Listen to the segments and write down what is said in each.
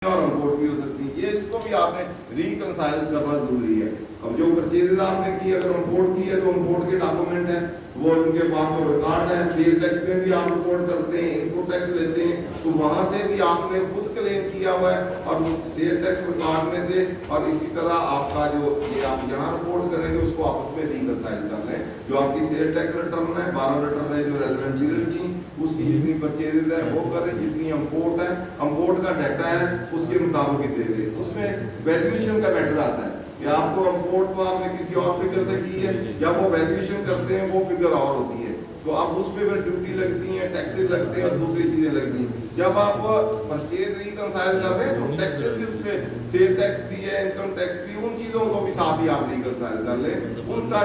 और इम्पोर्ट भी हो सकती है, ये इसको भी आपने रिकंसाइल करना जरूरी है। अब जो परचेज आपने की, अगर इम्पोर्ट की है तो इम्पोर्ट के डॉक्यूमेंट है, वो उनके पास जो रिकॉर्ड है, सेल टैक्स में भी आप रिपोर्ट करते हैं, इनपुट टैक्स लेते हैं, तो वहां से भी आपने खुद क्लेम किया हुआ है और सेल टैक्स रिकॉर्ड में से, और इसी तरह आपका जो ये आप यहाँ रिपोर्ट करेंगे उसको आपस में रिकंसाइल कर लें। जो आपकी सेल टैक्स रिटर्न है, 12 रिटर्न है जो रेलेवेंट पीरियड की, उसकी जितनी परचेजेज है वो करें, जितनी इम्पोर्ट है, इम्पोर्ट का डाटा है उसके मुताबिक दे दें। उसमें वैल्यूएशन का मैटर आता है कि आपको इम्पोर्ट को आपने किसी और फिगर से की है, जब वो वैल्यूएशन करते हैं वो फिगर और होती है, तो अब उस पे फिर ड्यूटी लगती है, टैक्सेस लगते हैं और दूसरी चीजें लगती हैं। जब आप परचेज रिकंसाइल कर रहे हैं तो टैक्सेस भी उसपे, सेल टैक्स भी है, इनकम टैक्स भी, उन चीजों को भी साथ ही आप रिकंसाइल कर लें, उनका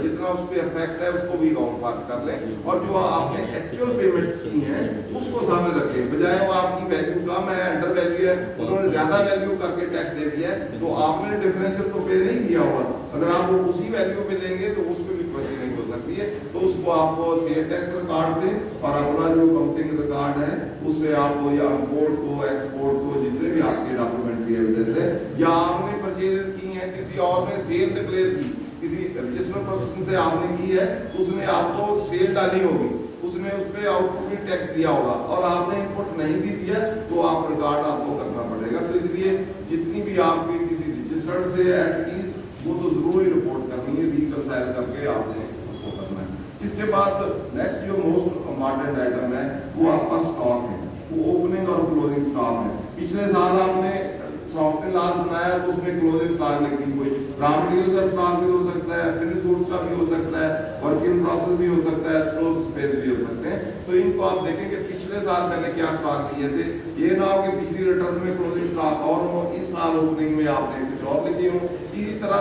जितना उस पे इफेक्ट है उसको भी काउंट कर लें, और जो आपने एक्चुअल पेमेंट्स की हैं उसको सामने रखें। बजाय वो आपकी वैल्यू कम है, अंडर वैल्यू है, उन्होंने ज्यादा वैल्यू करके टैक्स दे दिया है, तो आपने डिफरेंशियल तो पे नहीं किया हुआ। अगर आप वो उसी वैल्यू पे लेंगे तो उस पर भी क्वेश्चन नहीं हो सकती है, तो उसको आपको सेल टैक्स रिकॉर्ड से और अपना जो काउंटिंग रिकॉर्ड है उससे आप या इम्पोर्ट को, एक्सपोर्ट को, जितने भी आपके डॉक्यूमेंट्री एविडेंस है, या आपने परचेज की है, किसी और ने सेल डिक्लेयर की, किसी रजिस्टर्ड पर्सन से आपने की है, उसने आपको सेल डाली होगी, उसने उस पर आउटपुट टैक्स दिया होगा और आपने इनपुट नहीं भी दिया तो आप रिकॉर्ड आपको करना पड़ेगा। तो इसलिए जितनी भी आपकी किसी रजिस्टर्ड से एंटिटीज वो तो जरूर ही रिपोर्ट करनी है, रिकंसाइल करके आपने उसको करना है। इसके बाद नेक्स्ट जो मोस्ट इम्पॉर्टेंट आइटम है वो आपका स्टॉक है, वो ओपनिंग और क्लोजिंग स्टॉक है। पिछले साल आपने प्रॉफिट एंड लॉस बनाया तो उसमें क्लोजिंग स्टॉक लिखी, कोई रॉ मटेरियल का स्टॉक भी हो सकता है, फिनिश गुड्स का भी हो सकता है, वर्क इन प्रोसेस भी हो सकता है, स्टोर स्पेस भी हो सकते हैं। तो इनको आप देखेंगे पिछले साल मैंने क्या स्टॉक किए थे, ये ना हो कि पिछली रिटर्न में क्लोजिंग स्टॉक और हो, इस साल ओपनिंग में आपने कुछ और लिखे हो। इसी तरह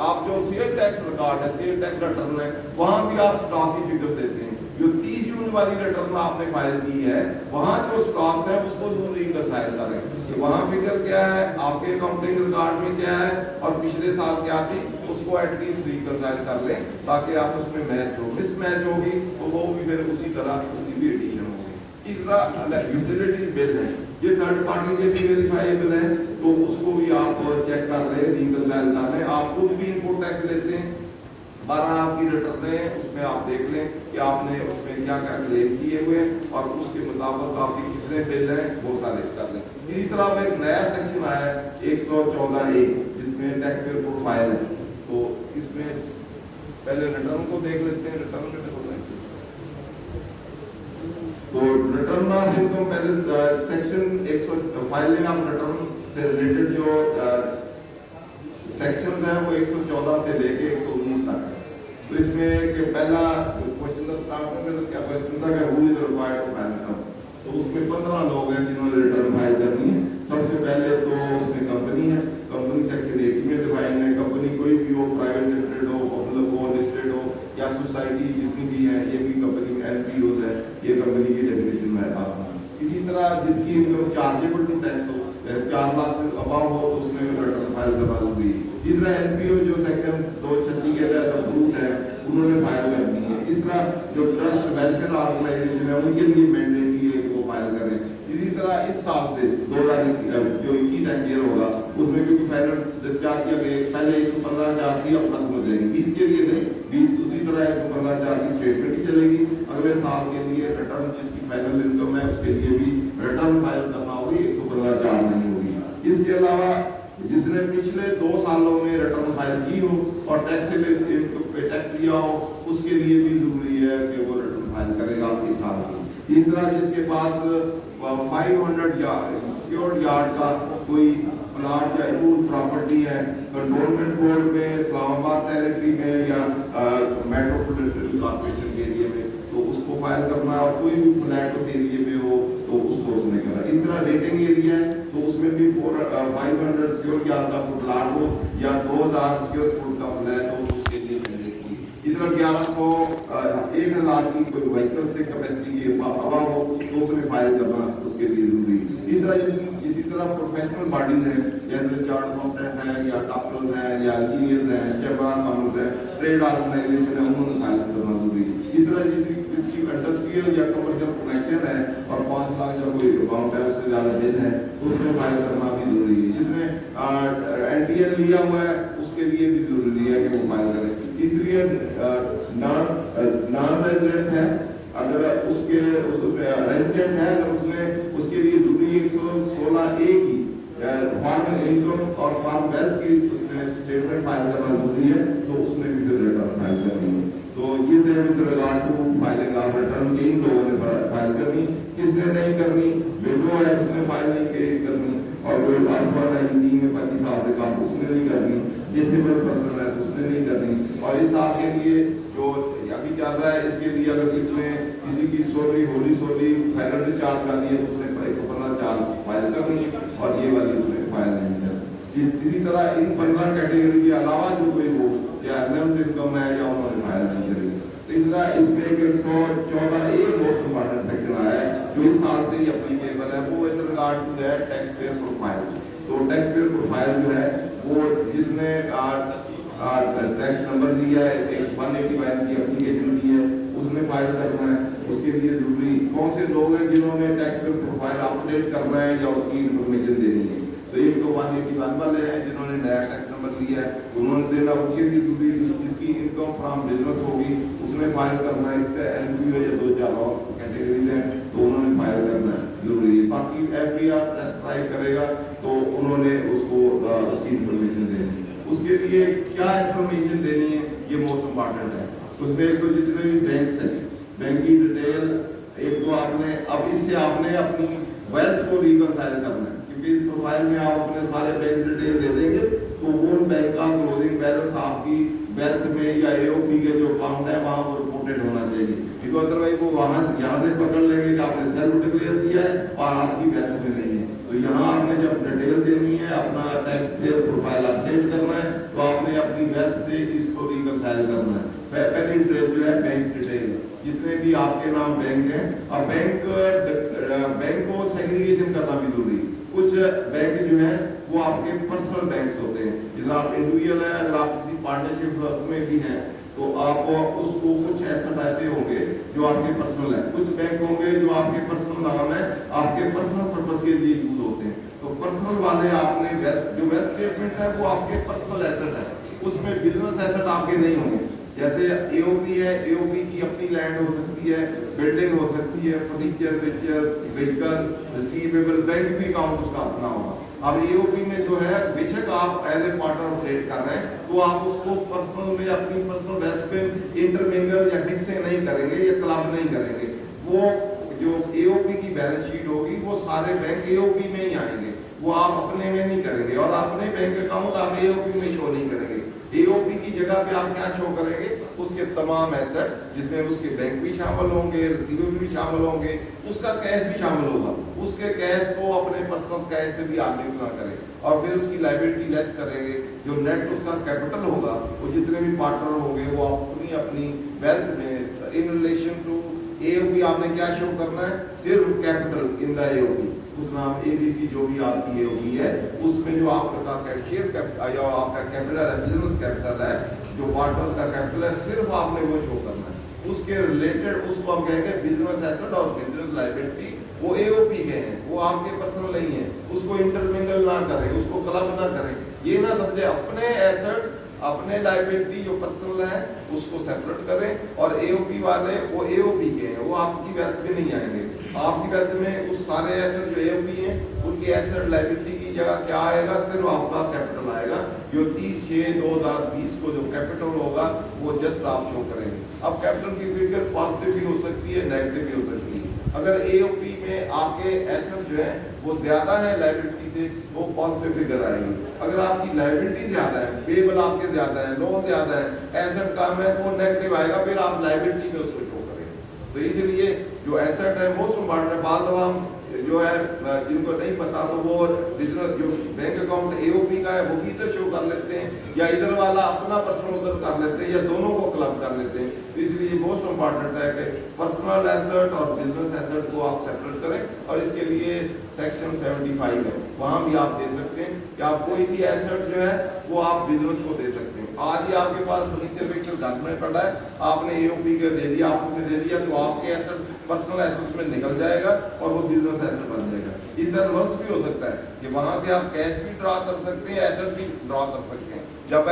आप जो सेल टैक्स रिकॉर्ड है, सेल टैक्स रिटर्न है, वहां भी आप स्टॉक की फिगर देते हैं। जो 30 जून वाली रिटर्न आपने फाइल की है, वहां जो स्टॉक्स है उसको जरूर रिकंसाइल करें कि वहां फिगर क्या है, आपके अकाउंटिंग रिकॉर्ड में क्या है और पिछले साल क्या थी, उसको एटलीस्ट रिकंसाइल कर लें ताकि आप उसमें मैच हो। मिस मैच होगी तो वो भी फिर उसी तरह उसकी भी एडिशन होगी। इस तरह यूटिलिटी बिल है, ये थर्ड पार्टी से भी वेरीफाइबल है, तो उसको भी आप चेक कर रहे हैं, रिकंसाइल कर रहे हैं। आप खुद भी इनपुट टैक्स लेते हैं, 12 आपकी रिटर्न है, उसमें आप देख लें कि आपने उसमें क्या क्या क्लेम किए हुए हैं और उसके मुताबिक आपके कितने बिल हैं वो सारे कर लें। इसी तरह एक नया सेक्शन आया है 114A जिसमें टैक्स पेयर प्रोफाइल है, तो इसमें पहले रिटर्न को देख लेते हैं। रिटर्न के तो रिटर्न ऑफ इनकम पहले सेक्शन 100 फाइलिंग ऑफ रिटर्न से रिलेटेड जो सेक्शंस हैं वो 114 से लेके 119 तक है। तो इसमें कि पहला क्वेश्चन था स्टार्ट में, तो क्या क्वेश्चन था कि who is required to file return, तो उसमें 15 लोग हैं जिन्होंने रिटर्न फाइल करनी है। सबसे पहले तो उसमें कंपनी है, कंपनी सेक्शन 80 में डिफाइन है। कंपनी कोई भी हो, प्राइवेट लिमिटेड हो, पब्लिक हो, लिस्टेड हो या सोसाइटी जितनी भी है, ये भी कंपनी एनपीओज है, ये कंपनी की डेफिनेशन में आता है। इसी तरह जिसकी इनकम चार्जेबल टू टैक्स हो, 4 लाख से अबाव हो, तो उसमें रिटर्न फाइल करना जरूरी है। इस तरह एनपीओ जो सेक्शन 236 के तहत अप्रूव्ड है उन्होंने फाइल करनी है। इस तरह जो ट्रस्ट वेलफेयर ऑर्गेनाइजेशन है उनके लिए मैंडेटरी है कि वो फाइल करें। इसी तरह इस साल से 2021 जो 21 टैक्स ईयर होगा उसमें क्योंकि फाइनल डिस्चार्ज किया गया, पहले 115,000 थी, अब खत्म हो जाएगी 20 के लिए नहीं, 20 उसी तरह 115,000 की स्टेटमेंट ही चलेगी। अगले साल के लिए रिटर्न जिसकी फाइनल इनकम है उसके लिए भी रिटर्न फाइल करना होगी, 115,000 नहीं होगी। इसके अलावा जिसने पिछले 2 सालों में रिटर्न फाइल की हो और टैक्स पे टैक्स लिया हो उसके लिए भी जरूरी है कि वो रिटर्न फाइल करेगा इस साल की। इस तरह जिसके पास 500 सिक्योर्ड यार्ड का कोई प्लाट या इम्प्रूव प्रॉपर्टी है कंटोनमेंट बोर्ड में, इस्लामाबाद टेरिटरी में या मेट्रोपॉलिटन कॉर्पोरेशन के एरिया में, तो उसको फाइल करना है। और कोई भी फ्लैट उस एरिया में हो तो उसको उसने करना। इस तरह रेटिंग एरिया है तो उसमें भी 500 स्क्वायर यार्ड का प्लाट हो या 2000 स्क्वायर फुट का फ्लैट हो, उसके लिए मैंडेटरी। इस तरह 1000 की कोई व्हीकल से कैपेसिटी के अभाव हो तो उसमें फाइल करना उसके लिए जरूरी है। इसी तरह प्रोफेशनल बॉडीज हैं जैसे चार्ट अकाउंटेंट है या डॉक्टर्स हैं या इंजीनियर्स हैं, चैम्बर ऑफ कॉमर्स है, ट्रेड ऑर्गेनाइजेशन है, उन्होंने फाइल करना जरूरी है। इस तरह जिसकी इंडस्ट्रियल या कमर्शियल कनेक्शन है और 5 लाख या कोई अमाउंट है उससे ज्यादा बिल है तो उसमें फाइल करना भी जरूरी है। जिसने एनटीएल लिया हुआ है उसके लिए भी जरूरी है कि वो फाइल करें। इसलिए नॉन रेजिडेंट है अगर उसके रेजिडेंट है अगर उसने उसके लिए जरूरी 116A की फॉर्म इनकम और फॉर्म वेल्थ की उसने स्टेटमेंट फाइल करना जरूरी है, तो उसने भी फिर रिटर्न फाइल करनी है। तो ये थे with regard to filing of return. 3 लोगों ने फाइल करनी, किसने नहीं करनी, विडो है उसने फाइल नहीं करनी, और कोई अर्बन है हिंदी में 25 साल से कम उसने नहीं करनी, डिसेबल पर्सन है उसने नहीं करनी। और इस साल के लिए जो अभी चल रहा है इसके लिए अगर किसी की सोली होली सोली फैलर चार्ज करनी है तो उसने 115 चार्ज फाइल करनी है, और ये वाली उसने फाइल नहीं करनी। इसी तरह इन 15 कैटेगरी के अलावा जो कोई हो या अर्नड इनकम है या उन्होंने फाइल नहीं करी। तीसरा इसमें 114A मोस्ट इंपॉर्टेंट सेक्शन आया है जो इस साल से ही एप्लीकेबल है, वो with regard to that tax payer profile. तो टैक्स पेयर प्रोफाइल जो है वो जिसने टैक्स नंबर दिया है, एक 181 की एप्लीकेशन दी है, उसने फाइल करना है। उसके लिए जरूरी कौन से लोग हैं जिन्होंने टैक्स पेयर प्रोफाइल अपडेट करना है या उसकी इंफॉर्मेशन देनी है। तो एक तो 181 वाले हैं जिन्होंने नया टैक्स नंबर लिया है, उन्होंने देना। उनके लिए जरूरी जिसकी इनकम फ्रॉम बिजनेस होगी उसने फाइल करना है। इसका एनपीओ या 2-4 और कैटेगरीज हैं तो उन्होंने फाइल करना है जरूरी है। बाकी एफडीआर प्रेस्क्राइब करेगा तो उन्होंने उसको उसकी इंफॉर्मेशन देनी है। उसके लिए क्या इंफॉर्मेशन देनी है ये मोस्ट इम्पॉर्टेंट है। उसमें एक तो जितने भी बैंक्स हैं बैंक की डिटेल, एक तो आपने अब इससे आपने अपनी वेल्थ को रिकंसाइल करना है, क्योंकि इस प्रोफाइल में आप अपने सारे बैंक डिटेल दे देंगे तो वो बैंक का क्लोजिंग बैलेंस आपकी वेल्थ में या एओपी के जो अकाउंट है वहां पर रिपोर्टेड होना चाहिए। बिकॉज अदरवाइज वो वहां यहाँ से पकड़ लेंगे कि आपने सेल्फ डिक्लेयर दिया है और आपकी वेल्थ में नहीं है। तो यहाँ आपने जब डिटेल देनी है, अपना टैक्स पेयर प्रोफाइल अपडेट करना है, तो आपने अपनी वेल्थ से इसको रिकंसाइल करना है। पहली ट्रेस जो है बैंक डिटेल, जितने भी आपके नाम बैंक हैं, और बैंक को सेग्रीगेशन करना भी जरूरी। कुछ बैंक जो है वो आपके पर्सनल बैंक्स होते हैं, जिधर आप इंडिविजुअल है, अगर आप किसी पार्टनरशिप में भी हैं तो आप उसको कुछ ऐसे होंगे जो आपके पर्सनल है। कुछ बैंक होंगे जो आपके पर्सनल नाम है, आपके पर्सनल पर्पस के लिए यूज होते हैं। तो पर्सनल वाले आपने जो वेल्थ स्टेटमेंट है वो आपके पर्सनल एसेट है, उसमें बिजनेस एसेट आपके नहीं होंगे। जैसे एओपी है, एओपी की अपनी लैंड हो सकती है, बिल्डिंग हो सकती है, फर्नीचर व्हीकल, रिसीवेबल, बैंक भी अकाउंट उसका अपना होगा। अब एओपी में जो है बेशक आप एज ए पार्टनर ऑपरेट कर रहे हैं तो आप उसको पर्सनल में अपनी पर्सनल वेल्थ पे इंटरमिंगल या मिक्सिंग नहीं करेंगे या क्लब नहीं करेंगे। वो जो एओपी की बैलेंस शीट होगी वो सारे बैंक एओपी में ही आएंगे, वो आप अपने में नहीं करेंगे, और अपने बैंक अकाउंट आप एओपी में शो नहीं करेंगे। एओपी की जगह पे आप क्या शो करेंगे, उसके तमाम एसेट जिसमें उसके बैंक भी शामिल होंगे, रिसीवेबल भी शामिल होंगे, उसका कैश भी शामिल होगा। उसके कैश को अपने पर्सनल कैश से भी आप मिक्स ना करें, और फिर उसकी लायबिलिटी लेस करेंगे। जो नेट उसका कैपिटल होगा वो जितने भी पार्टनर होंगे वो अपनी अपनी वेल्थ में इन रिलेशन टू एओपी आपने क्या शो करना है, सिर्फ कैपिटल इन द एओपी। उस नाम एबीसी जो भी आपकी एओपी है उसमें जो आपका शेयर कैपिटल या आपका कैपिटल है, बिजनेस कैपिटल है, जो पार्टनर का कैपिटल है, सिर्फ आपने वो शो करना है। उसके रिलेटेड उसको हम कहेंगे बिजनेस एसेट और बिजनेस लायबिलिटी, वो एओपी के हैं, वो आपके पर्सनल नहीं है। उसको इंटरमिंगल ना करें, उसको क्लब ना करें। ये ना समझे अपने एसेट अपने लायबिलिटी जो पर्सनल है उसको सेपरेट करें, और एओपी वाले वो एओपी के हैं, वो आपकी वेल्थ में नहीं आएंगे। आपकी वेल्थ में उस सारे एसेट जो एओपी हैं उनकी एसेट लायबिलिटी की जगह क्या आएगा, सिर्फ आपका कैपिटल आएगा। जो 30/6/2020 को जो कैपिटल होगा वो जस्ट आप शो करेंगे। अब कैपिटल की फिगर पॉजिटिव भी हो सकती है, नेगेटिव भी हो सकती है। अगर एओपी में आपके एसेट जो है वो ज्यादा है लायबिलिटी से, वो पॉजिटिव फिगर आएगी। अगर आपकी लायबिलिटी ज्यादा है, पेबल आपके ज्यादा है, लोन ज्यादा है, एसेट कम है, तो नेगेटिव आएगा, फिर आप लायबिलिटी में उसको शो करेंगे। तो इसीलिए जो एसेट है मोस्ट इम्पॉर्टेंट है। बाद हम जो है जिनको नहीं पता तो वो बिजनेस जो बैंक अकाउंट एओपी का है वो भी इधर शो कर लेते हैं, या इधर वाला अपना पर्सनल उधर कर लेते हैं, या दोनों को क्लब कर लेते हैं। तो इसलिए मोस्ट इम्पॉर्टेंट है कि पर्सनल एसेट और बिजनेस एसेट को आप सेपरेट करें, और इसके लिए सेक्शन 75 है, वहां भी आप दे सकते हैं। सकते हैं कि आप कोई भी एसेट जो है वो आप बिजनेस को दे सकते हैं। आज ही आपके पास फर्नीचर फिक्सर घर में पड़ा है, आपने एओपी का दे दिया, आपने दे दिया, तो आपके एसेट पर्सनल एसेट में निकल जाएगा और वो बिजनेस एसेट बन जाएगा। इधर वर्स भी हो सकता है कि वहां से आप कैश भी ड्रा कर सकते हैं, एसेट भी ड्रा कर सकते हैं। जब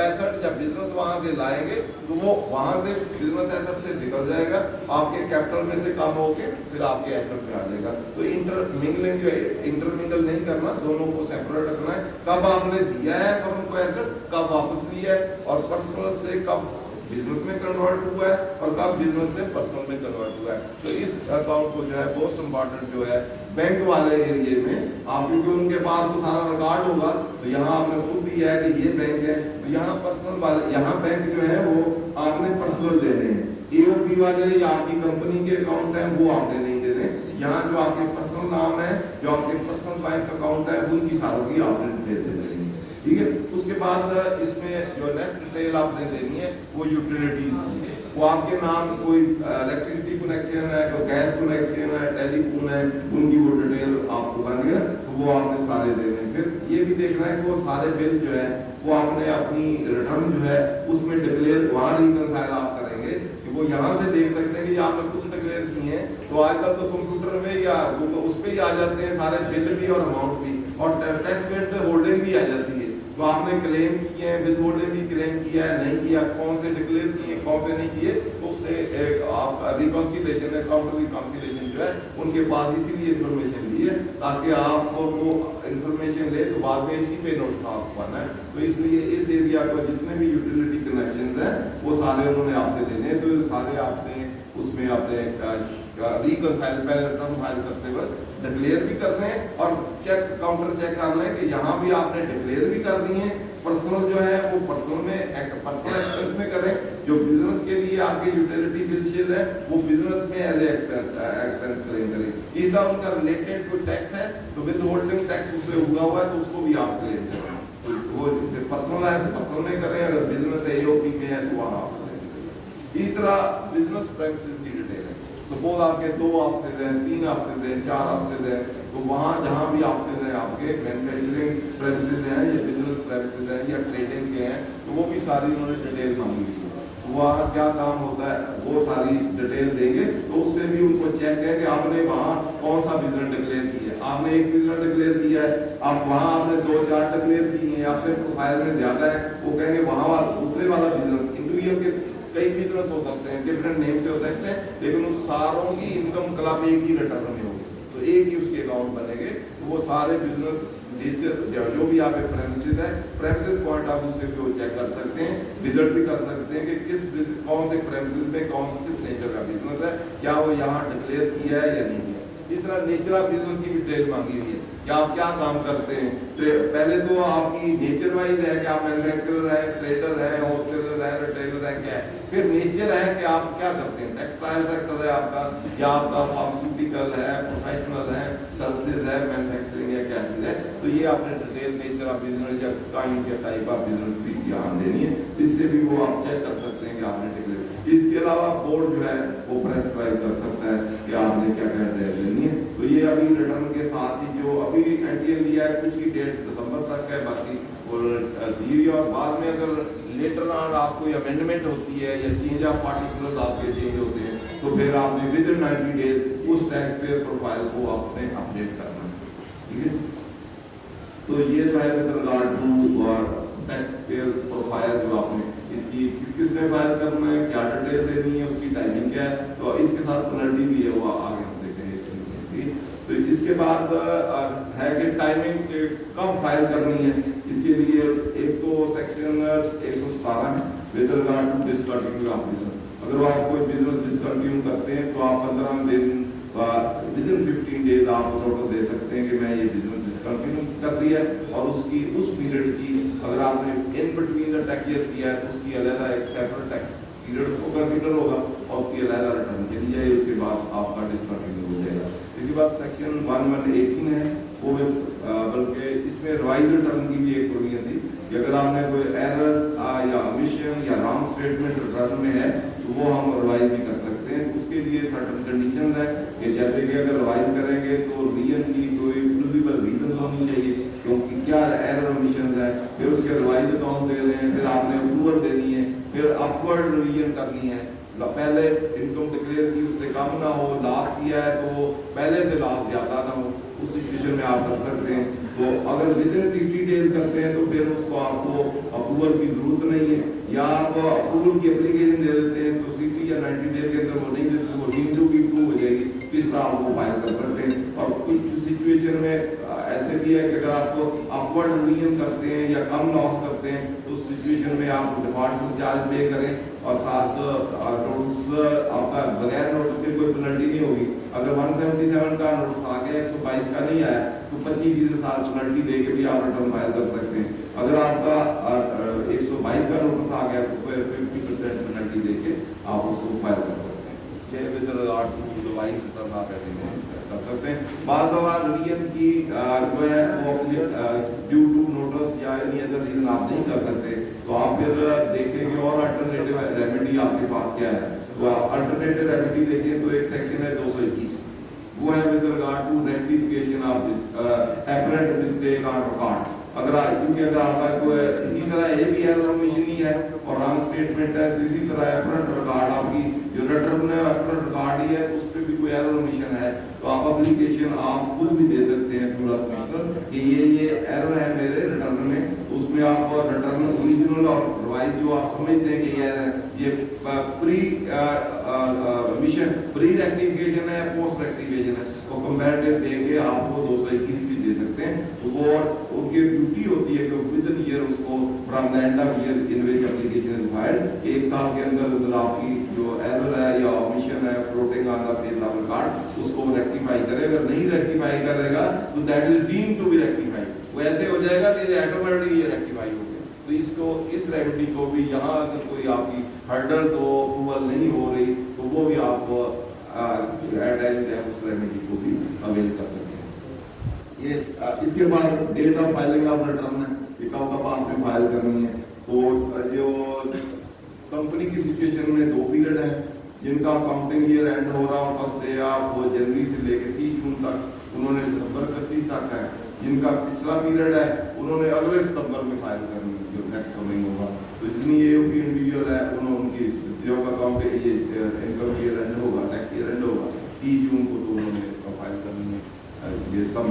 बिजनेस वहां से लाएंगे तो वो वहां से बिजनेस एसेट से निकल जाएगा, आपके कैपिटल में से कम होके फिर आपके एसेट में आ जाएगा। तो इंटरमिंगलिंग जो है, इंटरमिंगल नहीं करना, दोनों को सेपरेट रखना है। कब आपने दिया है फर्म को एसेट, कब वापस लिया है, और पर्सनल से कब बिजनेस में कन्वर्ट हुआ है और कब बिजनेस से पर्सनल में कन्वर्ट हुआ है। तो इस अकाउंट को जो है बहुत इंपॉर्टेंट जो है बैंक वाले एरिया में आप, क्योंकि उनके पास तो सारा रिकॉर्ड होगा, तो यहाँ आपने खुद दिया है कि ये बैंक है, तो यहाँ पर्सनल वाले, यहाँ बैंक जो है वो आपने पर्सनल देने हैं। एओपी वाले या आपकी कंपनी के अकाउंट है वो आपने नहीं देने। यहाँ जो आपके पर्सनल नाम है, जो आपके पर्सनल बैंक अकाउंट है, उनकी सारों की आपने डिटेल दे देनी है, ठीक है। उसके बाद इसमें जो नेक्स्ट डिटेल आपने देनी है वो यूटिलिटीज की है। वो आपके नाम, कोई इलेक्ट्रिसिटी कनेक्शन है, कोई गैस कनेक्शन है, टेलीफोन है, उनकी वो डिटेल आपको बन गया, तो वो आपने सारे देने। फिर ये भी देखना है कि वो सारे बिल जो है वो आपने अपनी रिटर्न जो है उसमें डिक्लेयर, वहाँ रिकंसाइल आप करेंगे कि वो यहाँ से देख सकते हैं कि आपने खुद डिक्लेयर किए हैं। तो आजकल तो कंप्यूटर में या उस पर ही आ जाते हैं सारे बिल भी और अमाउंट भी, और टैक्स पेड होल्डिंग भी आ जाती है। तो आपने क्लेम किए हैं, विद होल्डिंग भी क्लेम किया है, नहीं किया, कौन से डिक्लेयर किए, कौन से नहीं किए, तो उससे आप रिकॉन्सिलेशन, अकाउंट रिकॉन्सिलेशन जो है उनके पास इसीलिए इन्फॉर्मेशन ली है ताकि आपको वो इन्फॉर्मेशन ले तो बाद में इसी पे नोट साफ करना है। तो इसलिए इस एरिया को जितने भी यूटिलिटी कनेक्शन है वो सारे उन्होंने आपसे देने हैं। तो सारे आपने उसमें आपने रिकंसाइल, पहले रिटर्न फाइल करते वक्त डिक्लेयर भी करने हैं और चेक, काउंटर चेक करना है कि यहाँ भी आपने डिक्लेयर भी कर दिए हैं। पर्सनल जो है वो पर्सनल में, पर्सनल एक्सपेंस में करें, जो बिजनेस के लिए आपके यूटिलिटी बिल शेल है वो बिजनेस में एज एक्सपेंस क्लेम करें। इधर उनका रिलेटेड कोई टैक्स है तो विद होल्डिंग टैक्स उसमें हुआ हुआ है तो उसको भी आप क्लेम करें। तो वो पर्सनल है तो पर्सनल में करें, अगर बिजनेस एओपी में है तो वहाँ आप करें। इस तरह बिजनेस प्रेमिसेस की डिटेल है। सपोज आपके 2 ऑफिस हैं, 3 ऑफिस हैं, 4 ऑफिस हैं, तो वहाँ जहाँ भी ऑफिस हैं आपके मैन्युफैक्चरिंग प्रेमिसेस हैं या बिजनेस प्रेमिसेस हैं या ट्रेडिंग के हैं, तो वो भी सारी उन्होंने डिटेल मांगी हुई है। वहाँ क्या काम होता है वो सारी डिटेल देंगे, तो उससे भी उनको चेक है कि आपने वहाँ कौन सा बिजनेस डिक्लेयर किया है। आपने एक बिजनेस डिक्लेयर किया है, आप वहाँ आपने 2-4 डिक्लेयर किए हैं, आपने प्रोफाइल में ज्यादा है, वो कहेंगे वहाँ दूसरे वाला बिजनेस, इंडिविजुअल के कई बिजनेस हो सकते हैं, डिफरेंट नेम से हो सकते हैं, लेकिन उस सारों की इनकम क्लब एक ही रिटर्न में होगी, तो एक ही उसके अकाउंट बनेंगे। तो वो सारे बिजनेस जो भी आप प्रेमिसेस है, प्रेमिसेस पॉइंट ऑफ व्यू से भी वो चेक कर सकते हैं, विजिट भी कर सकते हैं कि कौन से प्रेमिसेस में किस नेचर का बिजनेस है, क्या वो यहाँ डिक्लेयर किया है या नहीं किया। इस तरह नेचर ऑफ बिजनेस की भी डिटेल मांगी हुई है कि आप क्या काम करते हैं। पहले तो आपकी नेचर वाइज है कि आप मैन्युफैक्चरर है, ट्रेडर है, होलसेलर है, रिटेलर है, क्या है। फिर नेचर है कि आप क्या करते हैं, टेक्सटाइल सेक्टर है आपका, या आपका फार्मास्यूटिकल है, प्रोफेशनल है, सर्विसेज है, मैन्युफैक्चरिंग है, क्या चीज है। तो ये आपने डिटेल नेचर ऑफ बिजनेस या काइंड या टाइप ऑफ बिजनेस भी ध्यान देनी है, इससे भी वो आप चेक कर सकते हैं कि आपने डिक्लेयर। इसके अलावा बोर्ड जो है वो प्रेस्क्राइब कर सकता है कि आपने क्या क्या डिटेल लेनी है। तो ये अभी रिटर्न के साथ ही जो अभी एनटीएल दिया है, कुछ की डेट दिसंबर तक है, बाकी दी। और बाद में अगर लेटर ऑन आपको अमेंडमेंट होती है या चेंज ऑफ पार्टिकुलर्स आपके चेंज होते हैं, तो फिर आपने विद इन 90 डेज उस टैक्स पेयर प्रोफाइल को आपने अपडेट करना, ठीक है। तो ये जो है विद रिगार्ड टू और टैक्स पेयर प्रोफाइल जो आपने इसकी किस-किसने फाइल करना है, क्या डिटेल देनी है, उसकी टाइमिंग क्या है, तो इसके साथ पेनल्टी भी है, वो आगे हम देखेंगे। तो इसके बाद है कि टाइमिंग कब फाइल करनी है। इसके लिए एक तो सेक्शन 117 है with regard to discontinue of business. अगर आप कोई बिजनेस डिसकंटिन्यू करते हैं तो आप 15 दिन विद इन 15 डेज आप नोटिस दे सकते हैं कि मैं ये बिजनेस डिसकंटिन्यू कर दिया है, और उसकी उस पीरियड की अगर आपने in between the tax year किया है तो उसकी अलग एक सेपरेट टैक्स पीरियड को कंसीडर होगा और उसकी अलग रिटर्न चली जाए, उसके बाद आपका डिसकंटिन्यू हो जाएगा। इसके बाद सेक्शन 1118 है, वो बल्कि इसमें रिवाइज रिटर्न की भी एक प्रोविजन थी कि अगर आपने कोई एरर या ओमिशन या रॉन्ग स्टेटमेंट रिटर्न में है तो वो हम रिवाइज भी कर सकते हैं। उसके लिए सर्टेन कंडीशंस है कि जैसे कि अगर रिवाइज करेंगे तो रीजन की कोई प्रूवेबल रीजन होनी चाहिए क्योंकि क्या एरर ओमिशन है, फिर उसके रिवाइज अकाउंट दे रहे हैं, फिर आपने अप्रूवल देनी है, फिर अपवर्ड रिवीजन करनी है। पहले इनकम डिक्लेयर की उससे कम ना हो, लॉस किया है तो पहले से लॉस ज्यादा ना हो, उस सिचुएशन में आप कर सकते हैं। तो अगर विद इन 60 डेज करते हैं तो फिर उसको आपको अप्रूवल की जरूरत नहीं है, या आप अप्रूवल की एप्लीकेशन दे देते हैं तो 60 या 90 डेज के अंदर वो नहीं देते तो वो डीम्ड की अप्रूव हो जाएगी, किस तरह आपको फाइल कर सकते हैं। और कुछ सिचुएशन में ऐसे भी है कि अगर आपको अपवर्ड रिवीजन करते हैं या कम लॉस करते हैं तो उस सिचुएशन में आप डिफॉल्ट चार्ज पे करें और साथ नोटिस आपका बगैर नोटिस के कोई पेनल्टी नहीं होगी। अगर 177 का नोटिस आ गया 122 का नहीं आया तो 25 के साथ पेनल्टी देके भी आप रिटर्न फाइल कर सकते हैं। अगर आपका 122 का नोटिस आ गया तो फिर 50% पेनल्टी देके आप उसको फाइल कर सकते हैं। ये with regard to the wide return आप ऐसे कर सकते हैं। बाद रिवीजन की जो है वो ड्यू टू नोटिस या एनी अदर रीजन आप नहीं कर सकते तो आप फिर देखेंगे और अल्टरनेटिव रेमेडी आपके पास क्या है। तो अल्टरनेटिव रेमेडी देखें तो एक सेक्शन है 221, वो है with regard to rectification of this apparent mistake on record. क्योंकि अगर आपका कोई इसी तरह ये भी एरर ओमिशन ही है और रॉन्ग स्टेटमेंट है तो इसी तरह एपरेंट रिकॉर्ड आपकी जो रिटर्न है एपरेंट रिकॉर्ड ही है तो उस पर भी कोई एरर ओमिशन है तो आप एप्लीकेशन आप खुद भी दे सकते हैं पूरा कमिश्नर कि ये एरर है मेरे रिटर्न में, तो उसमें आप रिटर्न ओरिजिनल और रिवाइज जो आप समझते हैं कि ये प्री मिशन प्री रेक्टिफिकेशन है पोस्ट रेक्टिफिकेशन है तो कंपैरेटिव देके आपको 221 भी दे सकते हैं। तो वो उनकी ड्यूटी होती है कि विद इन ईयर उसको from the end of year in which application is filed, एक साल के अंदर आपकी जो एरर है या ओमिशन है floating on the sale level card उसको रेक्टिफाई करे। अगर नहीं रेक्टिफाई करेगा तो that is deemed to be rectified, वो ऐसे हो जाएगा कि ऑटोमेटिकली ये रेक्टिफाई हो गया। तो इसको इस रेमेडी को भी यहाँ अगर कोई आपकी हर्डल तो अप्रूवल नहीं हो रही तो वो भी आप उस रेमेडी को भी अवेल कर सकते हैं। ये इसके बाद date of filing of return है कि कब आपने फाइल करनी है। तो जो कंपनी की सिचुएशन में 2 पीरियड है जिनका अकाउंटिंग ईयर एंड हो रहा हो फर्स्ट डे ऑफ जनवरी से लेकर 30 जून तक, उन्होंने सितंबर 31 तक है। जिनका पिछला पीरियड है उन्होंने अगले सितंबर में फाइल करनी है जो नेक्स्ट कमिंग होगा। तो जितनी एओपी इंडिविजुअल है उन्होंने उनकी जॉब अकाउंट ये इनकम ईयर एंड होगा नेक्स्ट ईयर एंड होगा 30 जून को तो उन्होंने फाइल करनी है। ये सब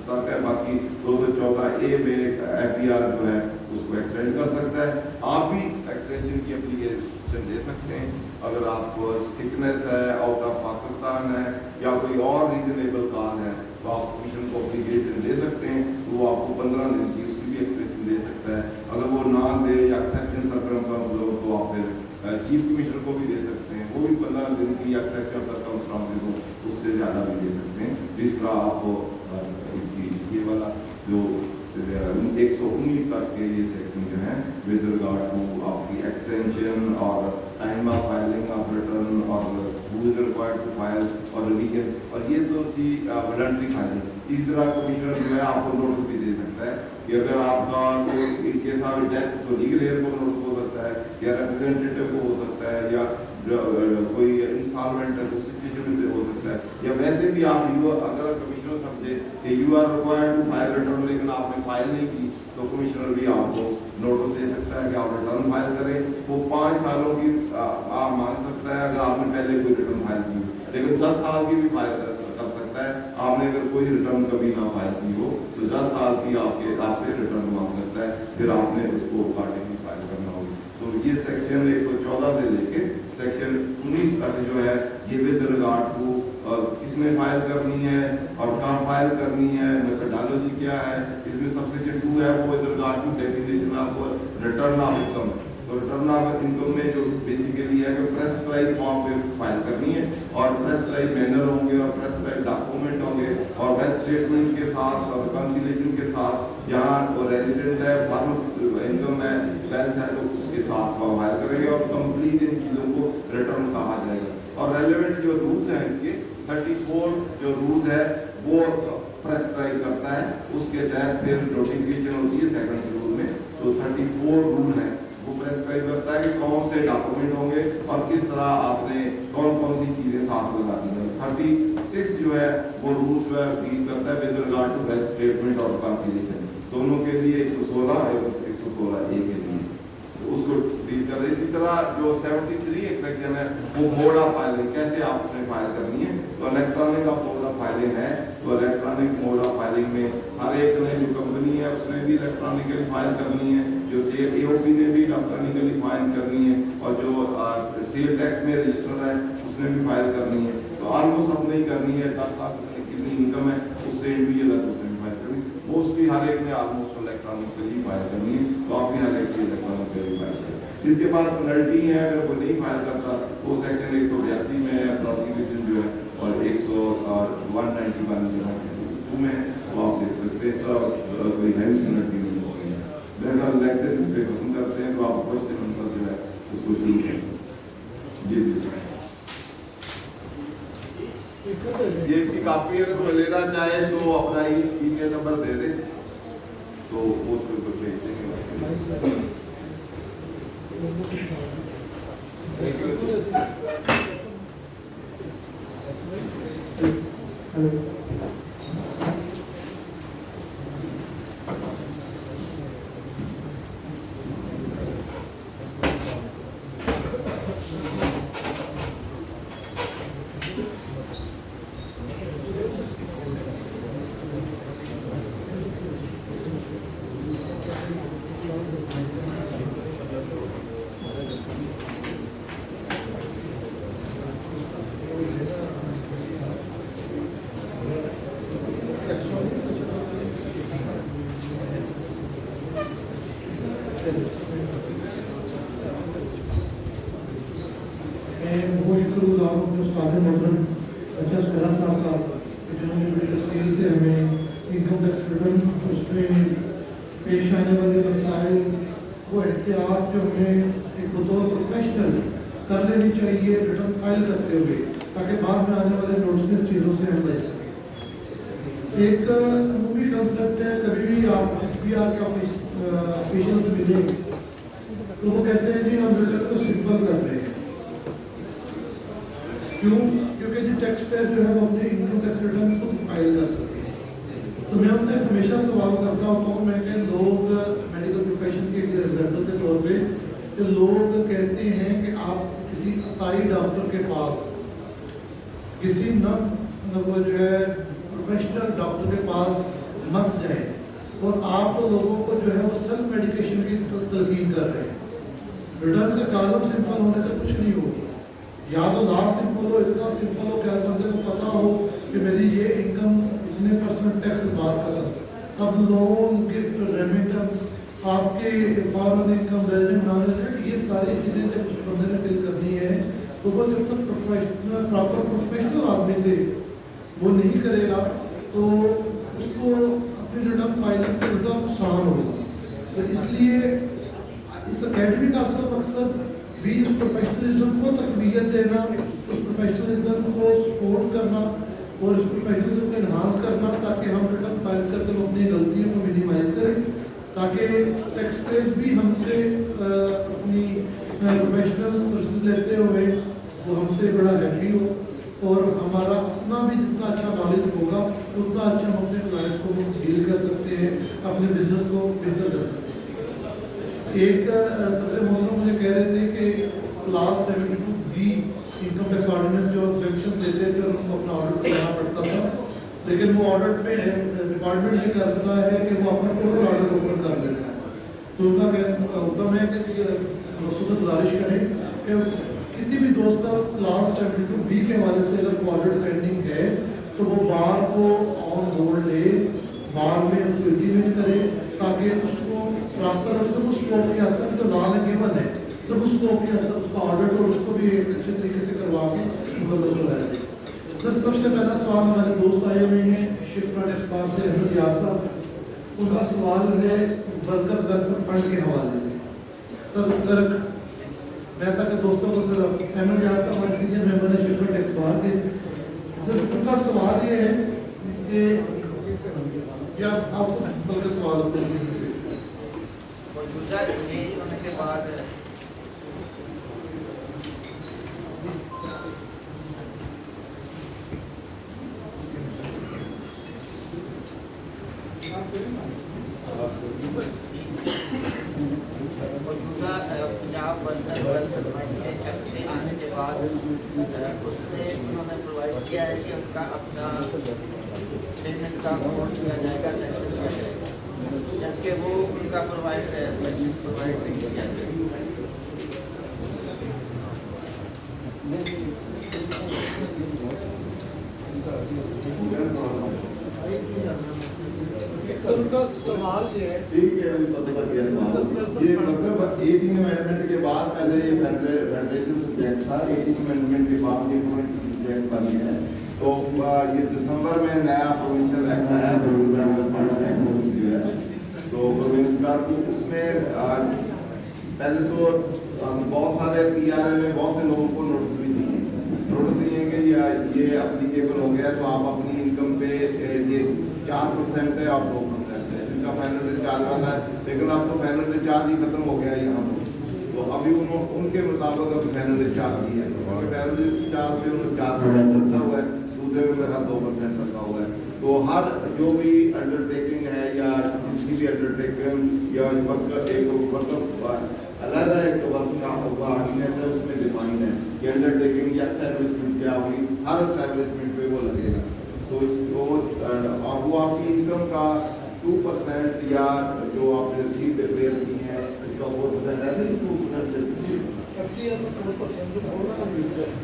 तक है। बाकी 214 ए में एफडीआर जो है उसको एक्सटेंड कर सकता है। आप भी एक्सटेंशन की एप्लीकेशन दे सकते हैं अगर आपको सिकनेस है, आउट ऑफ पाकिस्तान है या कोई और रीजनेबल कॉज है तो आप कमीशन को एप्लीकेशन दे सकते हैं। तो वो आपको 15 दिन की उसकी भी एक्सटेंशन दे सकता है। अगर वो ना दे या एक्सेप्शन सर्कमस्टेंस हो तो आप फिर चीफ कमिश्नर को भी दे सकते हैं, वो भी 15 दिन की एक्सेप्शन सर्कमस्टेंस हो उससे ज़्यादा भी दे सकते हैं। जिस तरह आपको इसकी ये वाला जो 119 तक के ये सेक्शन जो है विद रिगार्ड टू आपकी एक्सटेंशन और time of filing of return और who is required to file और रिलीजन, और ये तो थी वॉलंटरी फाइलिंग। इस तरह कमिश्नर जो है आपको नोटिस भी दे सकता है कि अगर आपका कोई इन केस ऑफ डेथ तो लीगल हेयर को नोटिस हो सकता है या रिप्रेजेंटेटिव को हो सकता है या कोई इंसॉल्वेंट है तो सिचुएशन में हो सकता है, या वैसे भी आप अगर कमिश्नर समझे कि you are required to file return लेकिन आपने फाइल नहीं की तो कमिश्नर भी आपको नोटिस दे सकता है कि आप रिटर्न फाइल करें। वो 5 सालों की आप मांग सकता है अगर आपने पहले कोई रिटर्न फाइल की, लेकिन 10 साल की भी फाइल कर सकता है। आपने अगर कोई रिटर्न कभी ना फाइल की हो तो 10 साल की आपसे रिटर्न मांग सकता है, फिर आपने उसको अकॉर्डिंगली फाइल करना होगा। तो ये सेक्शन 114 से लेके सेक्शन 19 तक जो है ये विद रिगार्ड टू किसने फाइल करनी है और कहाँ फाइल करनी है, मेथोडोलॉजी क्या है। इसमें सबसेक्शन 2 है वो with regard to definition of return of income. तो रिटर्न ऑफ इनकम में जो बेसिकली है कि प्रेस्क्राइब फॉर्म पे फाइल करनी है और प्रेस्क्राइब मैनर होंगे और प्रेस्क्राइब डॉक्यूमेंट होंगे और वेल्थ स्टेटमेंट के साथ और रिकॉन्सिलिएशन के साथ जहाँ वो रेजिडेंट है फॉर्म इनकम है वेल्थ है तो उसके साथ फाइल करेंगे और कंप्लीट इन चीज़ों को रिटर्न कहा जाएगा। और रेलेवेंट जो रूल्स हैं इसके 34 जो रूल्स है वो प्रेस्क्राइब करता है, उसके तहत फिर नोटिफिकेशन होती है सेकंड शेड्यूल में। तो 34 रूल है वो प्रेस्क्राइब करता है कि कौन से डॉक्यूमेंट होंगे और किस तरह आपने कौन कौन सी चीजें साथ लगानी है। 36 जो है वो रूल जो है डील करता है with regard to wealth statement और रिकॉन्सिलिएशन। दोनों के लिए 116 है, 116 ए के लिए, तो उसको डील कर रहे। इसी तरह जो 73 एक सेक्शन है वो मोड ऑफ फाइलिंग, कैसे आपने फाइल करनी है। तो electronic of mode of filing है, तो इलेक्ट्रॉनिक मोड ऑफ फाइलिंग में हर एक ने जो कंपनी है उसने भी इलेक्ट्रॉनिकली फाइल करनी है, जो सेल एओपी ने भी इलेक्ट्रॉनिकली फाइल करनी है, और जो सेल टैक्स में रजिस्टर है उसने भी फाइल करनी है। तो ऑलमोस्ट सबने ही करनी है, तब कितनी इनकम है उससे इंडिविजुअल उसने भी फाइल करनी है। मोस्टली हर एक ने ऑलमोस्ट इलेक्ट्रॉनिकली फाइल करनी है, तो आप भी हर एक इलेक्ट्रॉनिकली फाइल करें। जिसके पास पेनल्टी है, अगर वो नहीं फाइल करता वो सेक्शन 182 में प्रोसिक्यूशन जो है और 191 जो है में वो आप देख सकते हैं। तो कोई हैवी पेनल्टी नहीं होगी। अगर लेक्चर इस पे खत्म करते हैं तो आप क्वेश्चन नंबर जो है उसको शुरू करें। ये इसकी कॉपी अगर कोई लेना चाहे तो अपना ईमेल नंबर दे दे, तो वो उसको भेज देंगे। पेश आने वाले मसाइल को एहतियात जो हमें एक बतौर प्रोफेशनल कर लेनी चाहिए रिटर्न फाइल करते हुए, ताकि बाद में आने वाले नोटिस चीज़ों से हम बच सकें। एक अमूमी कंसेप्ट है, कभी भी आप HBR के ऑफिशियल से मिलेंगे तो वो कहते हैं जी हम रिटर्न को सिंपल कर रहे हैं। क्यों? क्योंकि जो टैक्स पेयर जो है वो अपने इनकम टैक्स रिटर्न खुद फाइल कर सके। तो मैं उनसे हमेशा सवाल करता होता हूँ, मैं कि लोग मेडिकल प्रोफेशन के एग्जाम्पल के तौर पे जो लोग कहते हैं कि आप किसी अताई डॉक्टर के पास, किसी वो जो है प्रोफेशनल डॉक्टर के पास मत जाएं, और आप तो लोगों को जो है वो सेल्फ मेडिकेशन की तलकीन कर रहे हैं। रिटर्न का कॉलम सिंपल होने से कुछ नहीं होगा, या तो ला सिंपल हो, इतना सिंपल हो कि हर बंदे को पता हो कि मेरी ये इनकम इतने % टैक्स बात कर रहा है। अब लोन, गिफ्ट, रेमिटेंस, आपके foreign income, resident, non resident, ये सारी चीज़ें जब उस बंदे ने फिल करनी है तो वो जब तक प्रोफेशनल प्रॉपर प्रोफेशनल आदमी से वो नहीं करेगा तो उसको अपनी रिटर्न फाइलिंग से उल्टा नुकसान होगा। तो इसलिए इस अकेडमी का असल मकसद भी इस प्रोफेशनलिज्म को तकवीयत देना, उस प्रोफेशनलिज्म को सपोर्ट करना और इस प्रोफेशनलिज्म को इन्हांस करना, ताकि हम रिटर्न फाइल करके अपनी गलतियों को मिनिमाइज करें, ताकि टैक्स पेयर भी हमसे अपनी प्रोफेशनल सर्विस लेते हुए वो हमसे बड़ा हैप्पी हो, और हमारा अपना भी जितना अच्छा नॉलेज होगा उतना अच्छा हम अपने क्लाइंट्स को डील कर सकते हैं, अपने बिजनेस को बेहतर कर सकते हैं। एक सदर मोहतरम मुझे कह रहे थे कि class 72B income tax ordinance जो एग्जेम्पशन देते थे उनको अपना ऑडिट करना पड़ता था, लेकिन वो ऑडिट में डिपार्टमेंट ये करता है कि वो अपना टोटल ऑडिट ओपन कर देता है। तो उनका हुक्म है कि रसूल गुजारिश करें कि किसी भी दोस्त का क्लास 72B के हवाले से अगर ऑडिट पेंडिंग है तो वो बार को ऑन बोर्ड ले, बार में उसको इंटीमेट करे, ताकि उसको प्रॉपर उस स्कोप की हद तक जो लॉ में गिवन है तो उस स्कोप की हद तक उसका ऑडिट और उसको भी एक अच्छे तरीके से करवा के मुकम्मल करवाया जाए। सर सबसे पहला सवाल हमारे दोस्त आए हुए हैं शिफ्ट एक्सपार से अहमद यार साहब। उनका सवाल है वर्कर्स वेलफेयर फंड के हवाले से। सर गर्क मेहता के दोस्तों को सर अहमद यार साहब हमारे सीनियर मेंबर है शिफ्ट एक्सपार के। सर उनका सवाल ये है कि या आपको बल्कि सवाल होने के बाद क्या है कि उनका अपना पेमेंट का अमाउंट किया जाएगा, सेक्शन किया जाएगा, जबकि वो उनका प्रोवाइड नहीं किया जाएगा। सर उनका सवाल ये है, ठीक है, अभी पता लग गया सवाल। ये मतलब 18 अमेंडमेंट के बाद पहले ये फेडरेशन सब्जेक्ट था, 18 अमेंडमेंट के बाद ये सब्जेक्ट बन गया है। तो ये दिसंबर में नया प्रोविंशियल एक्ट आया है, जो है तो प्रोविंस का, तो उसमें पहले तो बहुत सारे पीआरए में बहुत से लोगों को नोटिस भी दिए कि ये एप्लीकेबल हो गया, तो आप अपनी इनकम पे ये 4% है, आप 2% है, जिनका फाइनल डिस्चार्ज वाला है, लेकिन अब तो फाइनल डिस्चार्ज ही खत्म हो गया है यहाँ पर। तो अभी उनके मुताबिक अभी फाइनल डिस्चार्ज ही है, फाइनल डिस्चार्ज में उन्होंने 4% रखा हुआ है, दूसरे में मेरा 2% रखा हुआ है। तो हर जो भी अंडरटेकिंग है या किसी भी अंडरटेकिंग या वर्क अलग है, एक वर्क का होगा है, उसमें डिफाइन है कि अंडरटेकिंग या एस्टैब्लिशमेंट क्या होगी, हर एस्टैब्लिशमेंट पे वो लगेगा। तो वो आपकी इनकम का 2% या जो आपने रिसीव डिक्लेयर की है इसका 4% ऐसे ही 2% FTR में 4% जो बोलना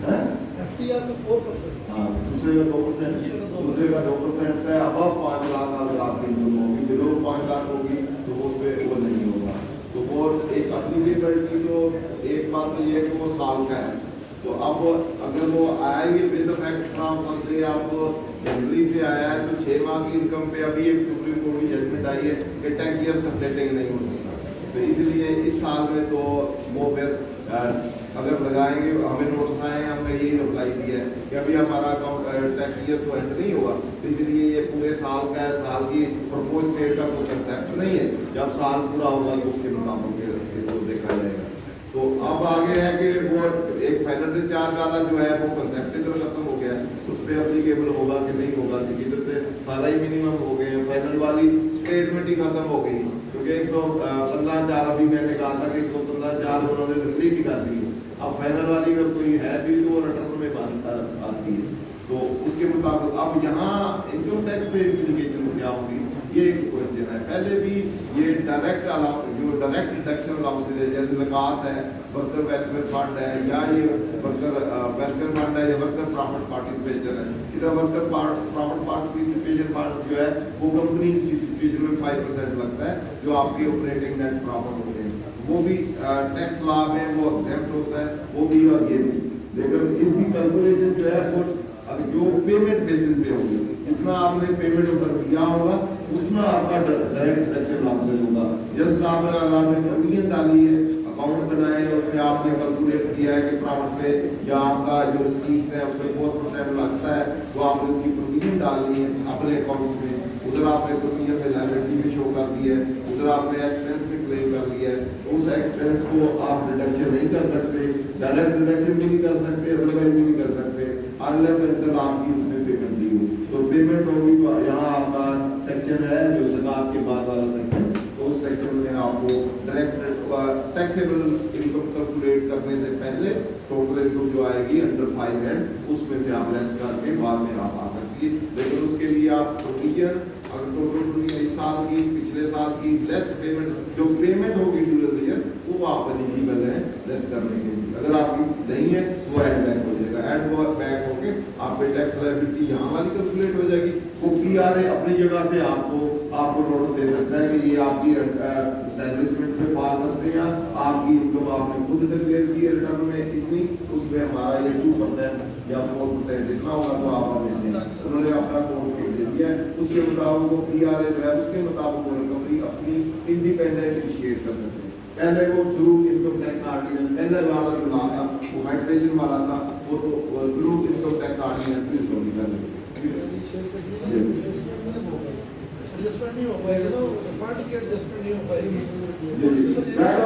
है, FTR में 4%, हाँ, दूसरे का 2%, दूसरे का 2% है। अब 5 लाख अगर आपकी इनकम होगी, बिलो 5 लाख होगी तो वो पे वो नहीं होगा। तो वो एक एप्लीकेबिलिटी, तो एक बात तो ये है कि वो साल का है, तो अब अगर वो आया ही विद इफेक्ट फ्रॉम से आप जनवरी से आया है, तो 6 माह की इनकम पे अभी एक सुप्रीम कोर्ट की जजमेंट आई है कि 10 ईयर अपडेटिंग नहीं हो सकता। तो इसलिए इस साल में तो वो फिर अगर लगाएंगे, हमें नोटिस आए, हमने यही अप्लाई किया है कि अभी हमारा अकाउंट टैक्स ईयर तो एंड नहीं हुआ, तो इसलिए ये पूरे साल का है, साल की प्रपोज डेट का कोई कंसेप्ट नहीं है। जब साल पूरा होगा तो उसके मुताबिक इसको देखा जाएगा। तो अब आगे है कि वो एक फाइनल डिस्चार्ज वाला जो है वो कंसेप्ट इधर खत्म हो गया है, उस पर एप्लीकेबल होगा कि नहीं होगा, क्योंकि इधर से सारा ही मिनिमम हो गए हैं। फाइनल वाली स्टेटमेंट ही खत्म हो गई, क्योंकि 115(4) अभी मैंने कहा था कि 115(4) उन्होंने रिलीट ही कर दी। अब फाइनल वाली अगर कोई है भी तो रिटर्न में आती है, तो उसके मुताबिक अब यहाँ इनकम टैक्स पे इम्प्लीकेशन क्या होगी, ये एक क्वेश्चन है। पहले भी ये डायरेक्ट डिडक्शन अलाउंसेज है, जैसे ज़कात है, वर्कर वेलफेयर फंड है, या ये वर्कर वेलफेयर फंड है, या वर्कर प्रॉफिट पार्टिसिपेशन है। इधर वर्कर प्रॉफिट पार्टिसिपेशन फंड जो है वो कंपनी की सिचुएशन में 5% लगता है, जो आपके ऑपरेटिंग नेट प्रॉफिट होते हैं, वो भी टैक्स लॉ में वो एग्जेम्प्ट होता है, वो भी और ये भी। लेकिन इसकी कैलकुलेशन जो है वो जो पेमेंट बेसिस पे होगी, जितना आपने पेमेंट ऊपर किया होगा उतना आपका डायरेक्ट डिडक्शन लॉसेज होगा। जैसे आपने प्रोविजन डाली है, अकाउंट बनाए, उसमें आपने कैलकुलेट किया है कि प्रॉफिट पे या आपका जो रिसीट है उसमें 4% लगता है, वो आपने उसकी प्रोविजन डालनी है अपने अकाउंट में। उधर आपने प्रोविजन में लायबिलिटी भी शो कर दी है, उधर आपने एक्सपेंस भी क्लेम कर लिया है, तो उस एक्सपेंस को आप डिडक्शन नहीं कर सकते, डायरेक्ट डिडक्शन भी नहीं कर सकते, अदरवाइज भी नहीं कर सकते, अनलेस एंटिल आपकी उसमें पेमेंट दी हो। तो पेमेंट होगी तो यहाँ आपका सेक्शन है जो ज़कात के बाद वाला सेक्शन, तो उस सेक्शन में आपको डायरेक्ट टैक्सेबल इनकम कैलकुलेट करने से पहले टोटल इनकम जो आएगी अंडर 5 एंड उसमें से आप लेस करके बाद में आप आ सकती है। लेकिन उसके लिए आप प्रोविजन अगर टोटल इस साल की पिछले साल की लेस पेमेंट जो पेमेंट होगी ड्यूरिंग द ईयर वो आप एलिजिबल है लेस करने के लिए। अगर आपकी नहीं है वो एड बैक हो जाएगा, एड बैक होके आप पे टैक्स लायबिलिटी यहाँ वाली कैलकुलेट हो जाएगी। वो पीआरए अपनी जगह से आपको नोटिस दे सकता है कि ये आपकी एस्टैब्लिशमेंट में फॉल करते हैं, आपकी इनकम आपने खुद डिक्लेयर की है रिटर्न में इतनी, उसमें हमारा ये 2% या 4% जितना होगा तो आप हमें दें। उन्होंने अपना कोड दे दिया है, उसके मुताबिक वो पीआरए जो है उसके मुताबिक वो कंपनी अपनी इंडिपेंडेंट इनिशिएट कर सकते हैं। पहले वो थ्रू इनकम टैक्स आर्डिनेंस पहले वाला जो ला था वो हाइड्रेशन वाला था, वो तो थ्रू इनकम टैक्स आर्डिनेंस भी इसको निकाल एडजस्टमेंट नहीं हो पाएगा, तो फंड की एडजस्टमेंट नहीं हो पाएगी।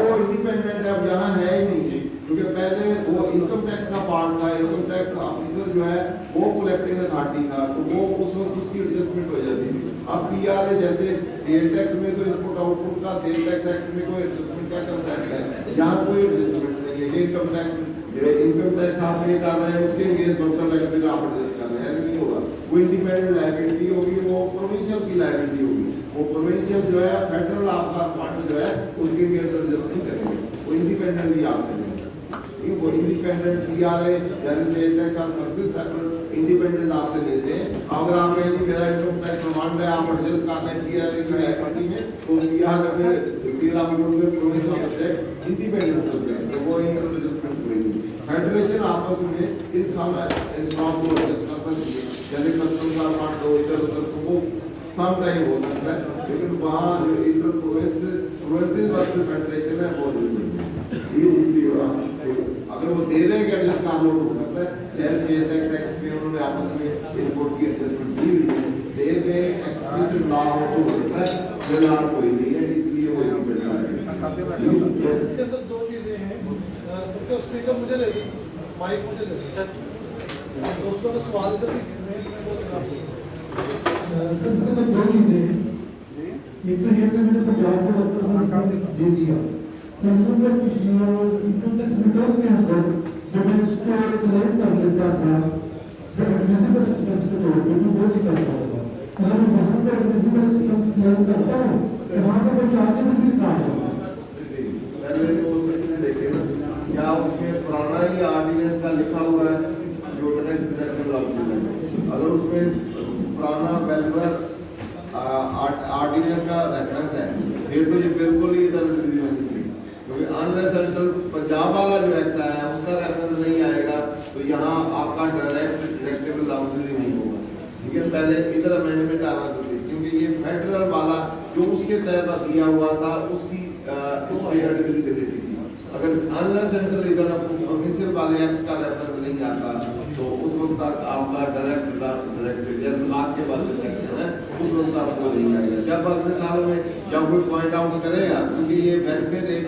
वो इंडिपेंडेंट अब यहाँ है ही नहीं, क्योंकि पहले वो इनकम टैक्स का पार्ट था, इनकम टैक्स ऑफिसर जो है वो कलेक्टिंग अथॉरिटी था, तो वो उस वक्त उसकी एडजस्टमेंट हो जाती थी। अब पीआरए जैसे सेल टैक्स में तो इनपुट आउटपुट का सेल टैक्स एक्ट में कोई एडजस्टमेंट का कंसेप्ट है, यहाँ कोई एडजस्टमेंट नहीं है। इनकम टैक्स ये इनकम टैक्स आप पे कर रहे हैं उसके अगेंस्ट डॉक्टर लाइबिलिटी आप एडजस्ट कर रहे हैं, ऐसे नहीं होगा। वो इंडिपेंडेंट लाइबिलिटी होगी, वो प्रोविंशियल की लाइबिलिटी होगी। वो प्रोविंशियल जो है फेडरल आपका फंड जो है उसके अगेंस्ट एडजस्ट नहीं करेंगे, वो इंडिपेंडेंटली आप करेंगे। वो इंडिपेंडेंट सीआरए यानी स्टेट टैक्स और सर्विस सेपरेट इंडिपेंडेंट आपसे लेते हैं। अगर आप कहें कि मेरा इनकम टैक्स डिमांड है आप एडजस्ट कर लें सीआरए की एक्टिविटी में, तो यहाँ जैसे फिर आप बोलते हैं प्रोविंशियल सब्जेक्ट इंडिपेंडेंट सब्जेक्ट, तो वो इनकम एडजस्टमेंट करेंगे। फेडरेशन आपस में इन सब इंस्ट्रूमेंट को एडजस्ट कर सकती है, जैसे कस्टम का फंड हो इधर उधर, तो वो सम टाइम हो सकता है, लेकिन वहाँ जो इंटर प्रोविंसेस वर्सेस फेडरेशन है वो नहीं है। ये दूसरी बात, अगर वो दे देंगे एडजस्ट कर लो हो सकता है, जैसे स्टेट टैक्स एक्ट में उन्होंने आपस में इनपुट की एडजस्टमेंट दी हुई है, दे दे एक्सप्लिसिट लॉ हो तो होता है, फिलहाल कोई नहीं है, इसलिए वो नहीं बेटा है। इसके अंदर दो चीजें हैं, तो स्पीकर मुझे ले लीजिए, माइक मुझे ले लीजिए। दोस्तों का सवाल इधर भी सर, इसके अंदर दो चीजें हैं। एक तो ये कि मैंने पंजाब के डॉक्टर दे दिया, इनकम टैक्स रिटर्न के अंदर जब मैं इसको क्लेम कर लेता था तो एडमिसिबल एक्सपेंस के तौर पे तो वो निकलता होगा। अगर मैं वहाँ पर एडमिसिबल एक्सपेंस क्लेम करता हूँ तो वहाँ पर वो चार्ज में भी काट होगा। पहले तो उसमें देखे ना, क्या उसमें पुराना ही आर्डिनेंस का लिखा हुआ है जो डायरेक्ट डिडक्शन लागू है, अगर उसमें पुराना वेलफेयर आर्डिनेंस का रेफरेंस है फिर तो ये बिल्कुल ही इधर क्योंकि अनलेस सेंट्रल पंजाब वाला जो एक्ट आया उसका रेफरेंस नहीं आएगा तो यहाँ आपका डायरेक्ट डिडक्टेबल लाउंज नहीं होगा। ठीक है, पहले इधर अमेंडमेंट आना चाहिए क्योंकि ये फेडरल वाला जो उसके तहत दिया हुआ था उसकी एडमिसिबिलिटी थी। अगर अनलेस सेंट्रल इधर प्रोविंशियल वाले एक्ट का रेफरेंस नहीं आता तो उस वक्त तक आपका डायरेक्ट जैसे बात के बाद है उस वक्त आपको नहीं आएगा। जब अगले सालों में जब कोई पॉइंट आउट करेगा क्योंकि ये वेलफेयर एक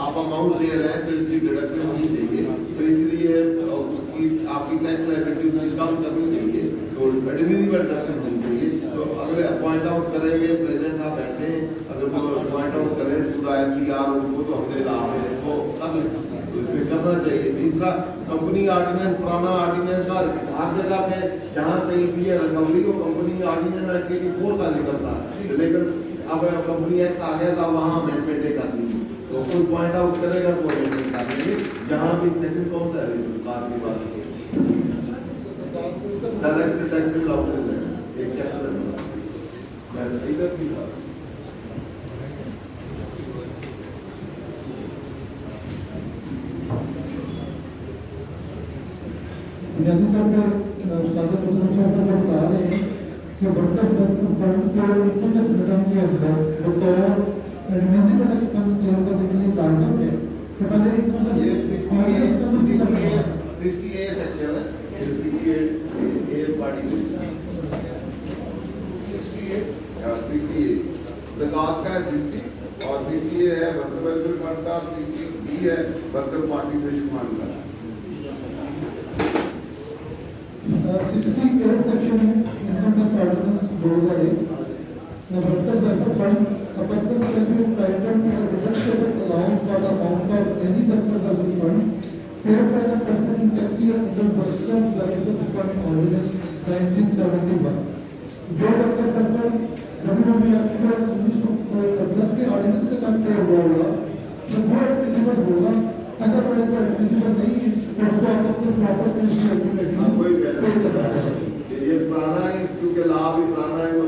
आप अमाउंट दे रहे हैं तो इसकी डिडक्शन होनी चाहिए, तो इसलिए उसकी आपकी टैक्स लायबिलिटी कम करनी चाहिए, तो एडमिसिबल डिडक्शन होनी चाहिए। तो अगले पॉइंट आउट करेंगे, प्रेजेंट आप बैठे हैं, अगर वो पॉइंट आउट करें पूरा FCR उनको तो हमने लाभ है इसको कर लें, तो इसमें करना चाहिए। तीसरा, कंपनी आर्डिनेंस पुराना आर्डिनेंस का हर जगह पे जहाँ कहीं भी है रिकवरी को कंपनी आर्डिनेंस 84 का जिक्र था, लेकिन अब कंपनी एक्ट आ गया था वहाँ अमेंडमेंट कर दी, तो कोई पॉइंट आउट करेगा तो अमेंडमेंट कर देंगे। जहाँ भी सेकंड कौन सा है बात की बात डायरेक्ट डिडक्टेबल ऑप्शन है एक चैप्टर में इधर की बात बुनियादी तौर पर बता रहे हैं कि वर्कर फंड को इनकम टैक्स रिटर्न के अंदर बतौर एडमिसिबल एक्सपेंस क्लेम करने के लिए लाजम है कि पहले इनकम टैक्स 68 सेक्शन है, 68 ए पार्टी 68 ज़कात का 60 और 60 है वर्कर वेलफेयर फंड का, 60 है वर्कर पार्टिसिपेशन फंड का। 60 सेक्शन है income tax ordinance 2001। Worker welfare fund a person shall be entitled to a deductible allowance for the amount of any worker welfare fund paid by the person in tax year under Worker Welfare Fund Ordinance 1971। जो worker welfare WWF के ordinance के तहत पे हुआ होगा तो वो eligible होगा, अगर वो एलिजिबल नहीं है तो उसको आपको प्रॉपर ये पुराना ही क्योंकि लाभ ही पुराना है, वो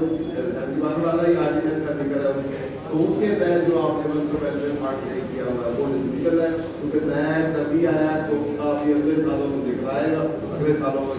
दीवान वाला ही आर्डिनेंस का जिक्र है उसमें, तो उसके तहत जो आपने वर्कर वेलफेयर फंड नहीं किया हुआ वो एलिजिबल है क्योंकि नया तभी आया तो आप ये अगले सालों में दिखलाएगा, अगले सालों में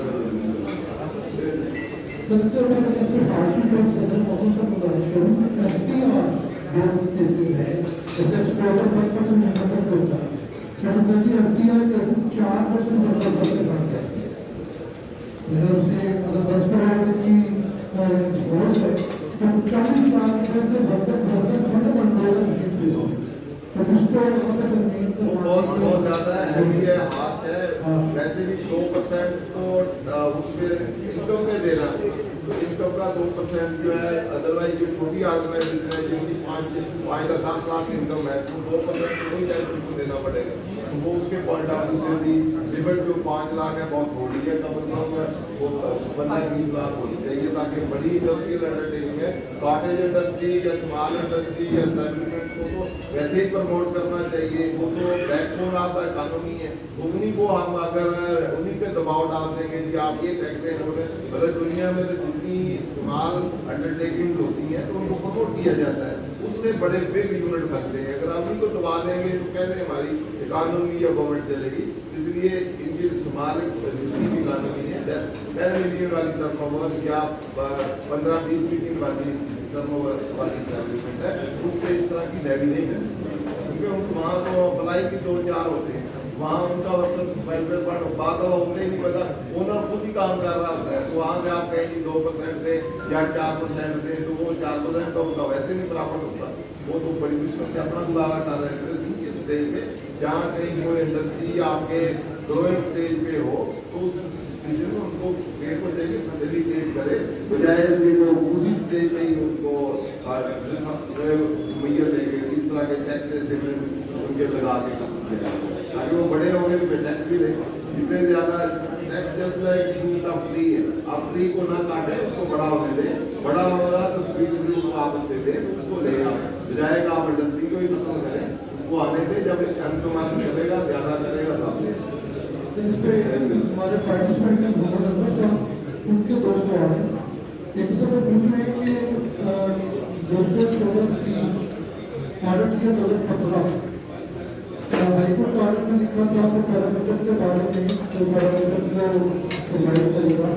बहुत ज्यादा हैवी है, हाथ है वैसे भी 2% तो उसमें इनकम में देना, तो इनकम का 2% जो है, अदरवाइज जो छोटी ऑर्गेनाइजेशन है जिनकी 5 या 10 लाख इनकम है तो 2% तो कोई टैक्स उनको देना पड़ेगा। तो वो उसके पॉइंट ऑफ व्यू से भी लिमिट जो 5 लाख है बहुत थोड़ी है, कम से कम वो 15-20 लाख होनी चाहिए, ताकि बड़ी इंडस्ट्रियल अंडरटेकिंग है, कॉटेज इंडस्ट्री या स्मॉल इंडस्ट्री या सेटलमेंट को तो वैसे ही प्रमोट करना चाहिए। वो तो बैकबोन ऑफ द इकोनॉमी है, उन्हीं को हम अगर उन्हीं पे दबाव डाल देंगे कि आप ये कहते हैं उन्होंने, मतलब दुनिया में तो जितनी स्मॉल अंडरटेकिंग होती हैं तो उनको प्रमोट किया जाता है, उससे बड़े बिग यूनिट बनते हैं। अगर आप उनको दबा देंगे तो कैसे हमारी इकोनॉमी या गवर्नमेंट चलेगी। इसलिए इनकी स्मॉल जितनी भी इकोनॉमी है 10 मिलियन वाली टर्नओवर या 15-20 मिलियन वाली टर्नओवर वाली सेटलमेंट है, उस पर इस तरह की लेवी नहीं है, क्योंकि वहाँ तो अप्लाई की 2-4 होते हैं, वहाँ उनका वेलफेयर फंड बात होते ही नहीं पता, ओनर खुद ही काम कर रहा होता है। तो वहाँ से आप कहेंगे 2% से या 4% से, तो वो 4% तो उनका वैसे नहीं प्राप्त होता, वो तो बड़ी मुश्किल से अपना गुजारा कर रहे हैं। इस स्टेज पे जहाँ कहीं कोई इंडस्ट्री आपके ग्रोइंग स्टेज पे हो तो उस स्टेज में उनको स्टेट को जाके फैसिलिटेट करे, बजाय इसके को उसी स्टेज पे ही उनको मुहैया देंगे इस तरह के टैक्स उनके लगा के ताकि वो बड़े होंगे तो टैक्स भी देंगे। जितने ज्यादा tax just like unit of tree है, आप ट्री को ना काटे उसको बड़ा होने दें, बड़ा होगा तो स्पीड ट्री को आप उससे दें, उसको ले आप बजाय का आप इंडस्ट्री को ही खत्म करें, उसको आने दें, जब कंज्यूमर करेगा ज्यादा करेगा तो आप इस पे हमारे पार्टिसिपेंट हैं मोहम्मद अजमल साहब, उनके दो सवाल हैं। एक सर वो पूछ रहे हैं कि 214C ऑर्डर किया 2015 हाईकोर्ट ऑर्डर में लिखा था तो पैरामीटर्स के बारे में, तो पैरामीटर को प्रोवाइड करेगा,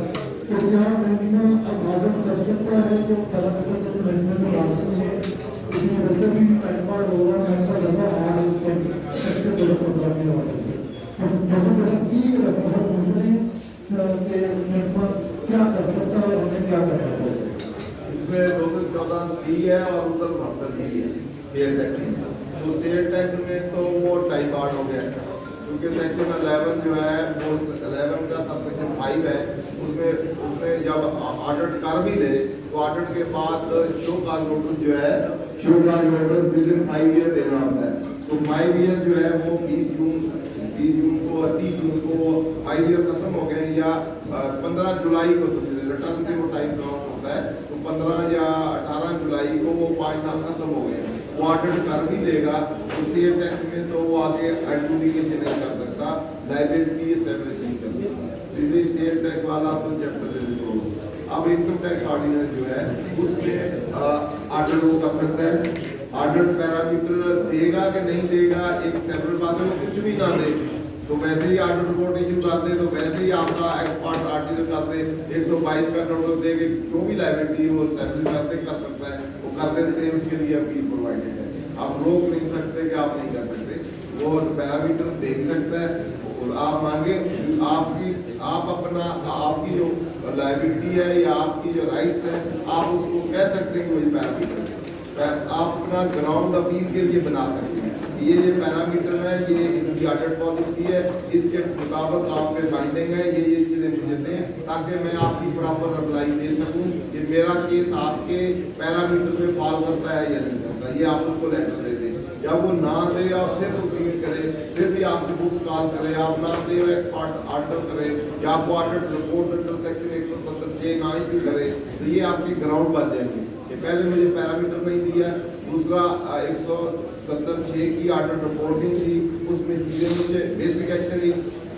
तो क्या महकमा अब ऑर्डर कर सकता है जो पैरामीटर को महकमे में डालते हैं, इसमें वैसे भी टाइम पार्ट होगा, महकमा लगा आज उस पर 2015 के ऑर्डर से सी पूछ रहे हैं कि महकमा क्या कर सकता है और हमें क्या करना चाहिए। इसमें 214C है और 72B है सेल टैक्स में। तो सेल टैक्स में तो वो टाइप आउट हो गया, क्योंकि सेक्शन 11 जो है वो 11 का सब सेक्शन 5 है, उसमें जब ऑडिट कर भी ले तो ऑडिट के पास शो का नोटिस जो है, शो का नोटिस विद इन 5 ईयर देना होता है। तो 5 ईयर जो है वो 30 जून को 30 जून को 5 ईयर खत्म हो गए, या 15 जुलाई को रिटर्न से वो टाइम काउंट होता है, तो 15 या 18 जुलाई को वो 5 साल खत्म हो गए। वो ऑडिट कर भी लेगा तो सेल टैक्स में तो वो आगे एडजुडिकेशन नहीं कर सकता, लायबिलिटी एस्टैब्लिश नहीं कर सकता, इसलिए सेल टैक्स वाला तो चैप्टर अब इनकम टैक्स ऑर्डिनेंस जो है उसमें ऑडिट वो कर सकता है। ऑडिट पैरामीटर देगा कि नहीं देगा एक सेपरेट बात है, वो कुछ भी ना दे तो वैसे ही ऑडिट रिपोर्ट इशू कर दे, तो वैसे ही आपका एक्सपर्ट ऑडिटर कर दे 122 का नोटिस देके जो भी लायबिलिटी है वो एस्टैब्लिश कर सकता है, वो कर देते हैं, उसके लिए अपील प्रोवाइडेड है। आप रोक नहीं सकते कि आप नहीं कर सकते, वो पैरामीटर देख सकता है, आप मांगे आप अपना आपकी जो लायबिलिटी है या आपकी जो राइट्स है आप उसको कह सकते हैं कि वही पैरामीटर आप अपना ग्राउंड अपील के लिए बना सकते हैं। ये पैरामीटर है, ये इसकी ऑडिट पॉलिसी है, इसके मुताबिक आप पे बाइंडिंग है, ये चीजें मुझे दें ताकि मैं आपकी प्रॉपर रिप्लाई दे सकूं कि मेरा केस आपके पैरामीटर में फॉल करता है या नहीं करता। ये आप उसको लेटर दे दें, या वो ना दे और फिर प्रोसीड करे, फिर भी आपसे बुक्स कॉल करे, आप ना दे एक्सपर्ट ऑर्डर करे, या आपको ऑडिट रिपोर्ट अंडर सेक्शन 170 ना इशू करे, तो ये आपके ग्राउंड बन जाएंगे कि पहले मुझे पैरामीटर नहीं दिया, दूसरा 170(6) की ऑडिट रिपोर्ट नहीं थी, उसमें चीजें मुझे बेसिक एक्शन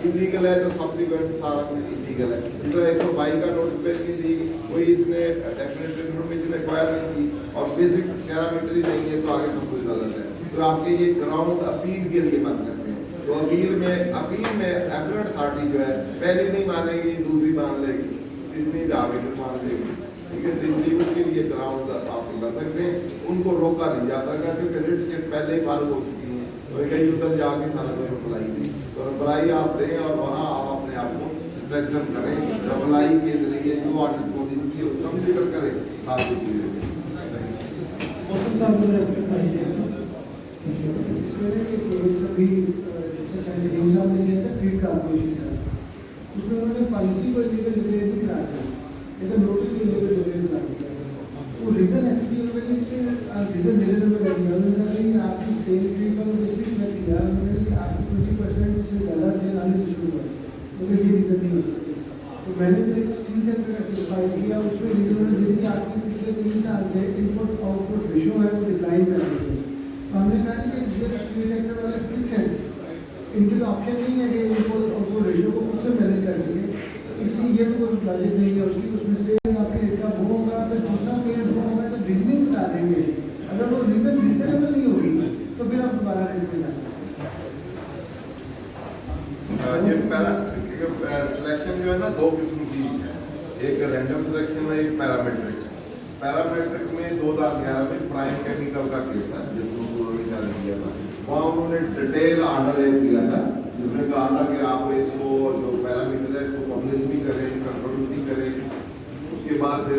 इलीगल है तो सब्सिक्वेंट सारा कुछ इलीगल है। दूसरा 122 का नोटिस नहीं दी, कोई इसने डेफिनेट इन्फॉर्मेशन एक्वायर नहीं की और बेसिक पैरामीटर ही नहीं है, तो आगे सब कुछ गलत है। तो आपके ये ग्राउंड अपील के लिए बन सकते हैं। तो अपील में एपलेट अथॉरिटी जो है पहले नहीं मानेगी, दूसरी मान लेगी, तीसरी आवेदन मान लेगी, ठीक है, तीसरी उसके लिए ग्राउंड आप कर सकते हैं। उनको रोका नहीं जाता क्योंकि रिट चेक पहले ही फाइल हो चुकी है, तो कहीं उधर जाके सारा कुछ अप्लाई थी, तो अप्लाई आप दें और वहाँ आप अपने आप को स्ट्रेंथन करें, अप्लाई के जरिए जो ऑडिट पॉलिसी है उसका कंप्लीट करें सारी चीजें। सभी जैसे पहले न्यूज़ आपने दिया था ग्रिड कॉर्पोरेशन का, उसमें उन्होंने पॉलिसी को लेकर डिबेट भी करा था, लेकिन नोटिस के लेकर डिबेट करा कि ये सेक्टर वाले फिक्स हैं, इनके तो ऑप्शन नहीं है कि इनको रेशो को खुद से मैनेज कर सके, इसलिए ये तो कोई लॉजिक नहीं है उसकी। उसमें से आपके एक का वो होगा, फिर दूसरा पेयर वो होगा, तो रीजनिंग बता देंगे। अगर वो रीजन रीजनेबल नहीं होगी तो फिर आप दोबारा रेट में जा सकते हैं। ये सिलेक्शन जो है ना दो किस्म की है, एक रैंडम सिलेक्शन है, एक पैरामीट्रिक। पैरामीट्रिक में 2011 में प्राइम केमिकल का केस था जिसको पूर्व जारी किया था, वहाँ उन्होंने डिटेल आर्डर दिया था जिसमें कहा था कि आप इसको जो पैरामीटर है इसको पब्लिश भी करें, कंट्रोल भी करें। उसके बाद फिर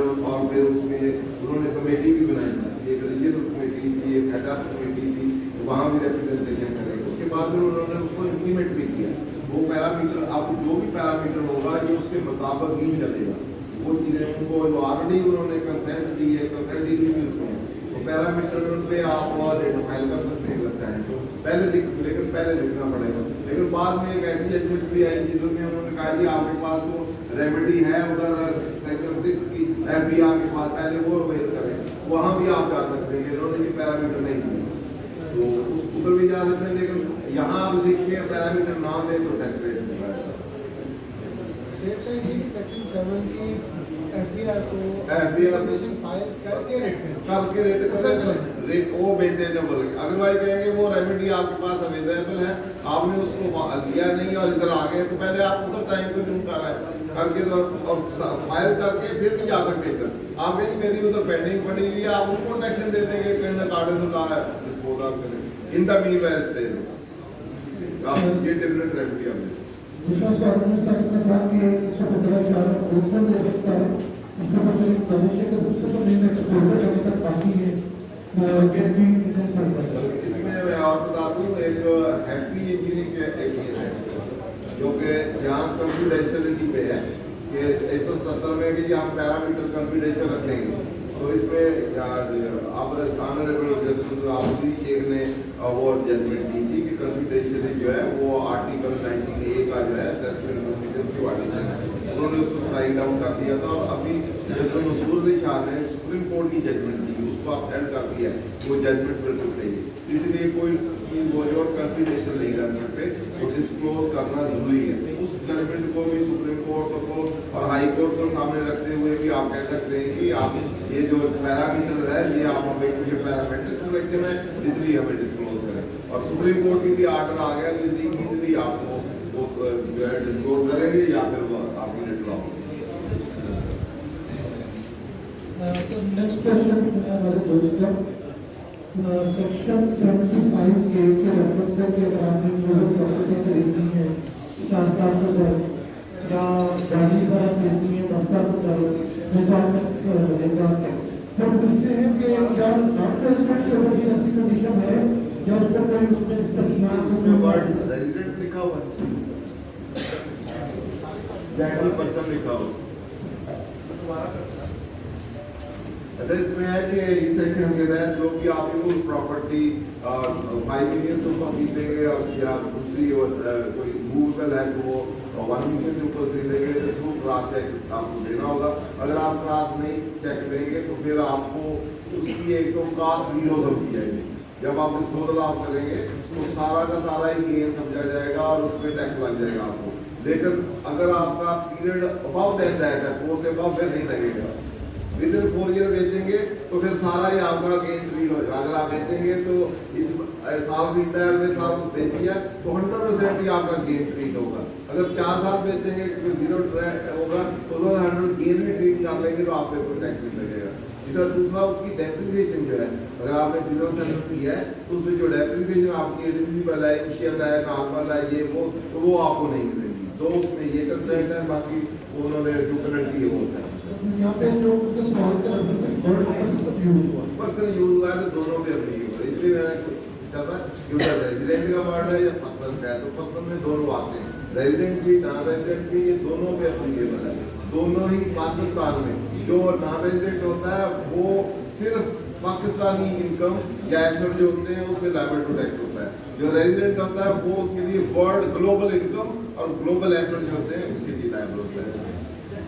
उसमें उन्होंने कमेटी भी बनाई थी, एक रीजनल कमेटी थी, एक हेड ऑफ कमेटी थी, तो वहाँ भी रिप्रेजेंटेशन करें। उसके बाद फिर उन्होंने उसको इम्प्लीमेंट भी किया। वो पैरामीटर आप जो भी पैरामीटर होगा ये उसके मुताबिक ही चलेगा, वो चीज़ें उनको ऑलरेडी उन्होंने कंसेंट दी है, कंसेंट दी हुई उसमें तो पैरामीटर पे आप फाइल कर सकते हैं लगता है तो पहले लेकिन पहले लिखना पड़ेगा। लेकिन बाद में एक ऐसी जजमेंट भी आई जिसमें उन्होंने कहा कि आपके पास जो रेमेडी है उधर सेक्टर 6 की FBR के पास पहले वो अवेल करें, वहाँ भी आप जा सकते हैं। इन्होंने भी पैरामीटर नहीं दिए तो उधर भी जा सकते हैं, लेकिन यहाँ आप लिखिए पैरामीटर ना दें तो टैक्स रेट सेक्शन 7 की FBR को फाइल करके रेट रेट वो मेंटेनेबल है। अदरवाइज कहेंगे वो रेमेडी आपके पास अवेलेबल है, आपने उसको लिया नहीं और इधर आ गए तो पहले आप उधर टाइम कंज्यूम कर रहे हैं करके तो और फाइल करके फिर भी जा सकते हैं। आप कहेंगे मेरी उधर पेंडिंग पड़ी हुई है, आप उनको टैक्शन दे देंगे in the mean well stage ये डिफरेंट रेमेडी आपने दूसरा सवाल में में था कि 115 प्रोत्साहन दे सकता है, उसके बाद भविष्य का सबसे बड़ी एक्सपोर्टर जब तक बाकी है इसमें मैं और बता दूं एक हैप्पी इंजीनियरिंग के एक ये है जो कि यहाँ कॉन्फिडेंशियलिटी पे है कि 170 में कि हम पैरामीटर कॉन्फिडेंशियल रखेंगे। तो इसमें आप ऑनरेबल जस्टिस आबदी शेख ने वो जजमेंट दी थी कि कॉन्फिडेंशियलिटी जो है वो आर्टिकल 19A का जो है असेसमेंट कमीशन की आर्टिकल है, उन्होंने उसको स्ट्राइक डाउन कर दिया था। और अभी जस्टिस नसूरुद्दीन शाह ने सुप्रीम कोर्ट की जजमेंट दी, उसको अपहेल्ड कर दिया है, वो जजमेंट बिल्कुल सही है। इसलिए कोई चीज वो जो कॉन्फिडेंशियल नहीं कर सकते, वो डिस्क्लोज करना जरूरी है। उस जजमेंट को भी सुप्रीम कोर्ट को और हाई कोर्ट को सामने रखते हुए भी आप कह सकते हैं कि आप ये जो पैरामीटर है ये आप हमें क्योंकि पैरामीटर सिलेक्शन है इसलिए हमें डिस्क्लोज करें। और सुप्रीम कोर्ट की भी आर्डर आ गया कि इजीली आपको वो जो है डिस्क्लोज करेंगे या फिर आपकी डिस्क्लोज। नेक्स्ट क्वेश्चन हमारे दोस्तों सेक्शन 75A के रेफरेंस से कि अगर आपने मूलभूत प्रॉपर्टी खरीदनी है 4,00,000 या गाड़ी पर आप लेती है 10,000 तो हम पूछते हैं कि क्या नॉन रेजिडेंट की ऐसी कंडीशन है या उस पर कोई उसमें इस्तेमाल रेजिडेंट लिखा हुआ है, पर्सन लिखा हुआ। अच्छा इसमें है कि इस सेक्शन के तहत जो कि आप यूज प्रॉपर्टी 5 मिलियन से ऊपर खरीदेंगे और या दूसरी कोई मूवेबल है तो वो 1 मिलियन से ऊपर खरीदेंगे तो टू क्रॉस चेक आपको देना होगा। अगर आप क्रॉस नहीं चेक देंगे तो फिर आपको उसकी एक तो कास्ट जीरो समझी जाएगी। जब आप डिस्पोजल आप करेंगे तो सारा का सारा ही गेन समझा जाएगा और उस पर टैक्स लग जाएगा आपको। लेकिन अगर आपका पीरियड अबव दैट है 4 से अबव फिर नहीं लगेगा। विद इन 4 ईयर बेचेंगे तो फिर सारा ही आपका गेन ट्रीट होगा। अगर आप बेचेंगे तो इस साल खरीदा है अगले साल बेच दिया तो 100% ही आपका गेन ट्रीट होगा। अगर 4 साल बेचेंगे तो 0 होगा तो 100 गेन भी ट्रीट कर लेंगे तो आप पे कोई टैक्स नहीं लगेगा। इधर दूसरा उसकी डेप्रिसिएशन जो है, अगर आपने बिजनेस सेटल किया है तो उसमें जो डेप्रिसिएशन आपकी एलिजिबल है, इनिशियल है, नॉर्मल है, ये वो तो वो आपको नहीं मिलेगी। तो उसमें ये कंसेंट है, बाकी उन्होंने जो पेनल्टी है वो है। यहाँ पे जो सवाल का पर्सन यूज हुआ है तो दोनों पे अपनी यूज है। इसलिए मैंने चाहता कि उधर रेजिडेंट का वर्ड है या पर्सन का है तो पर्सन में दोनों आते हैं, रेजिडेंट भी नॉन रेजिडेंट भी, ये दोनों पे अप्लीकेबल है। दोनों ही पाकिस्तान में जो नॉन रेजिडेंट होता है वो सिर्फ पाकिस्तानी इनकम या एसेट जो होते हैं उसमें लायबल टू टैक्स होता है। जो रेजिडेंट होता है वो उसके लिए वर्ल्ड ग्लोबल इनकम और ग्लोबल एसेट जो होते हैं उसके लिए लायबल होता है।